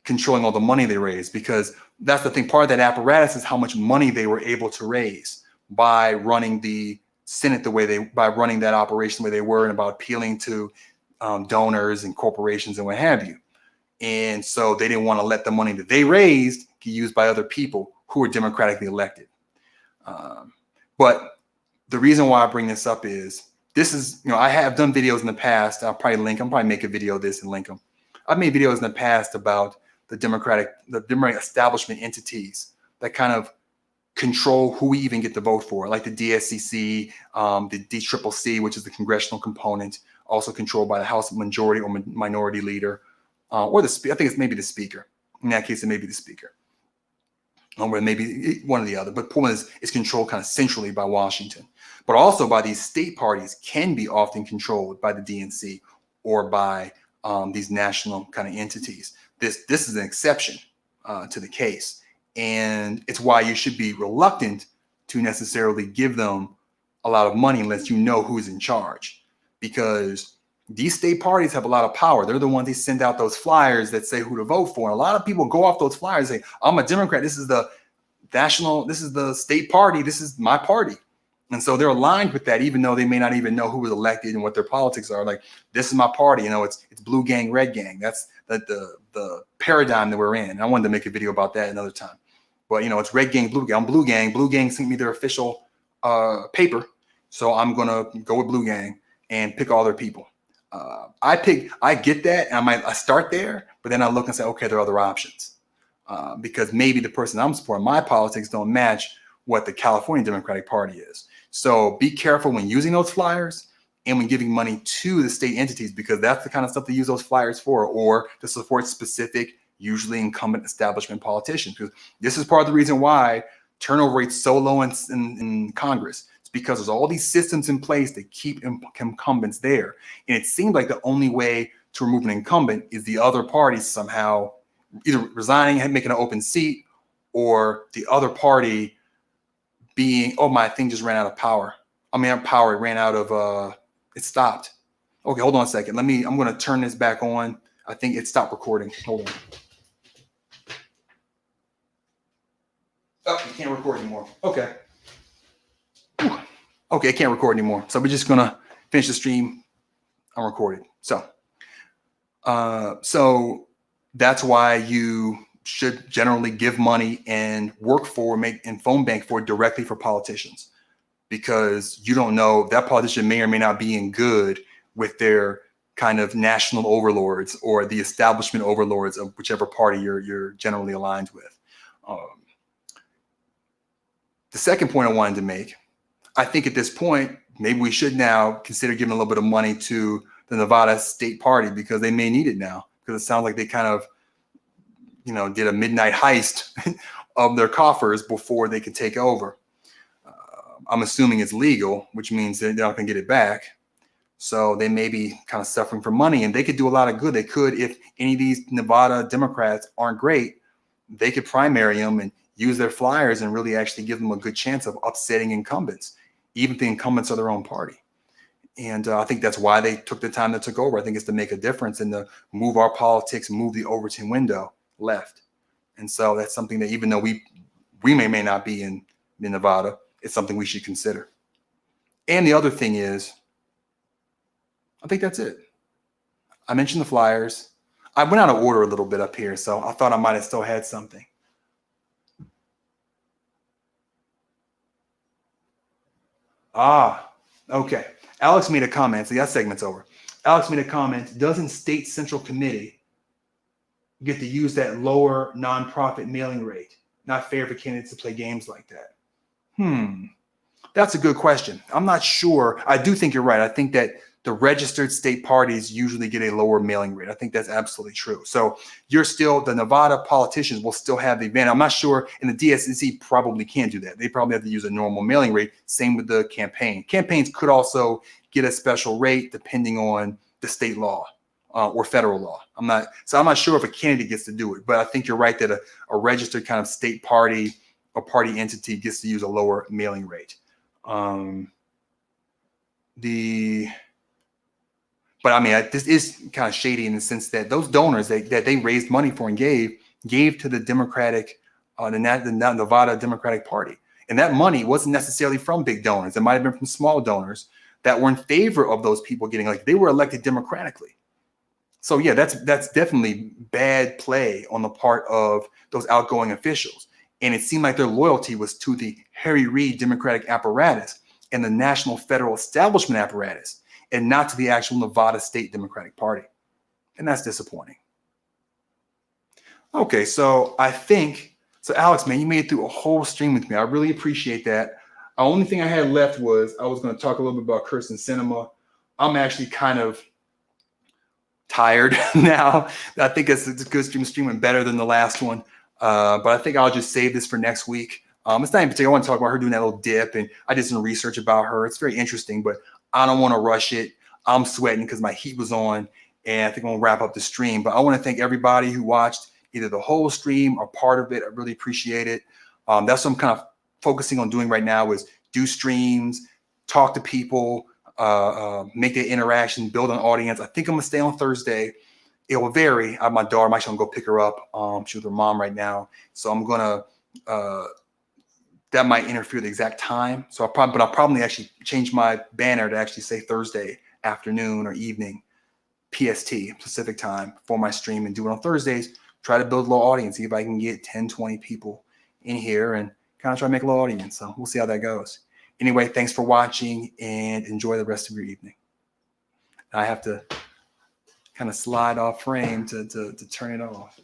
controlling all the money they raise, because that's the thing. Part of that apparatus is how much money they were able to raise by running the Senate by running that operation the way they were, and about appealing to donors and corporations and what have you. And so they didn't want to let the money that they raised get used by other people who were democratically elected. But the reason why I bring this up is, this is, I have done videos in the past. I'll probably make a video of this and link them. I've made videos in the past about the Democratic establishment entities that kind of control who we even get to vote for, like the DSCC, the DCCC, which is the congressional component, also controlled by the House majority or minority leader, or I think it's maybe the speaker. In that case, it may be the speaker, or maybe one or the other. But the point is, it's controlled kind of centrally by Washington, but also by these state parties can be often controlled by the DNC or by these national kind of entities. This is an exception to the case. And it's why you should be reluctant to necessarily give them a lot of money unless you know who's in charge, because these state parties have a lot of power. They're the ones that send out those flyers that say who to vote for. And a lot of people go off those flyers and say, I'm a Democrat. This is the state party. This is my party. And so they're aligned with that, even though they may not even know who was elected and what their politics are. Like, this is my party. It's blue gang, red gang. That's the paradigm that we're in. And I wanted to make a video about that another time. But, it's red gang, blue gang. I'm blue gang. Blue gang sent me their official paper. So I'm going to go with blue gang and pick all their people. I get that. And I start there, but then I look and say, okay, there are other options. Because maybe the person I'm supporting, my politics don't match what the California Democratic Party is. So be careful when using those flyers and when giving money to the state entities, because that's the kind of stuff they use those flyers for, or to support specific, usually incumbent establishment politicians. Because this is part of the reason why turnover rate's so low in Congress. It's because there's all these systems in place that keep incumbents there. And it seems like the only way to remove an incumbent is the other party somehow either resigning and making an open seat, or the other party being, oh, my thing just ran out of power. It ran out of, it stopped. Okay, hold on a second. I'm going to turn this back on. I think it stopped recording. Hold on. Oh, you can't record anymore. Okay. Whew. Okay, I can't record anymore. So we're just going to finish the stream unrecorded. So that's why you should generally give money and work for, and phone bank for directly for politicians, because you don't know, that politician may or may not be in good with their kind of national overlords or the establishment overlords of whichever party you're generally aligned with. The second point I wanted to make, I think at this point, maybe we should now consider giving a little bit of money to the Nevada State Party, because they may need it now, because it sounds like they kind of, did a midnight heist of their coffers before they could take over. I'm assuming it's legal, which means they're not going to get it back. So they may be kind of suffering for money, and they could do a lot of good. They could, if any of these Nevada Democrats aren't great, they could primary them and use their flyers and really actually give them a good chance of upsetting incumbents, even if the incumbents are their own party. And I think that's why they took the time that took over. I think it's to make a difference and to move our politics, move the Overton window left. And so that's something that, even though we may not be in Nevada, it's something we should consider. And the other thing is, I think that's it. I mentioned the flyers. I went out of order a little bit up here, so I thought I might have still had something. Okay. Alex made a comment. So that segment's over. Alex made a comment. Doesn't state central committee get to use that lower nonprofit mailing rate? Not fair for candidates to play games like that. That's a good question. I'm not sure. I do think you're right. I think that the registered state parties usually get a lower mailing rate. I think that's absolutely true. So the Nevada politicians will still have the advantage. I'm not sure, and the DSNC probably can't do that. They probably have to use a normal mailing rate. Same with the campaign. Campaigns could also get a special rate depending on the state law or federal law. I'm not sure if a candidate gets to do it, but I think you're right that a registered kind of state party or party entity gets to use a lower mailing rate. But I mean, this is kind of shady in the sense that those donors that they raised money for and gave to the Democratic, the Nevada Democratic Party. And that money wasn't necessarily from big donors. It might have been from small donors that were in favor of those people getting elected. They were elected democratically. So yeah, that's definitely bad play on the part of those outgoing officials. And it seemed like their loyalty was to the Harry Reid Democratic apparatus and the national federal establishment apparatus, and not to the actual Nevada State Democratic Party. And that's disappointing. Okay, so Alex, man, you made it through a whole stream with me. I really appreciate that. The only thing I had left was I was going to talk a little bit about Kirsten Sinema. I'm actually kind of tired now. I think it's a good streaming better than the last one. But I think I'll just save this for next week. It's not in particular. I want to talk about her doing that little dip, and I did some research about her. It's very interesting, but I don't want to rush it. I'm sweating because my heat was on, and I think I'm going to wrap up the stream. But I want to thank everybody who watched either the whole stream or part of it. I really appreciate it. That's what I'm kind of focusing on doing right now, is do streams, talk to people, make the interaction, build an audience. I think I'm going to stay on Thursday. It will vary. I have my daughter. I'm actually going to go pick her up. She's with her mom right now. So I'm going to that might interfere with the exact time. So I'll probably actually change my banner to actually say Thursday afternoon or evening, PST, Pacific time, for my stream, and do it on Thursdays. Try to build a low audience, see if I can get 10, 20 people in here and kind of try to make a low audience. So we'll see how that goes. Anyway, thanks for watching and enjoy the rest of your evening. I have to kind of slide off frame to turn it off.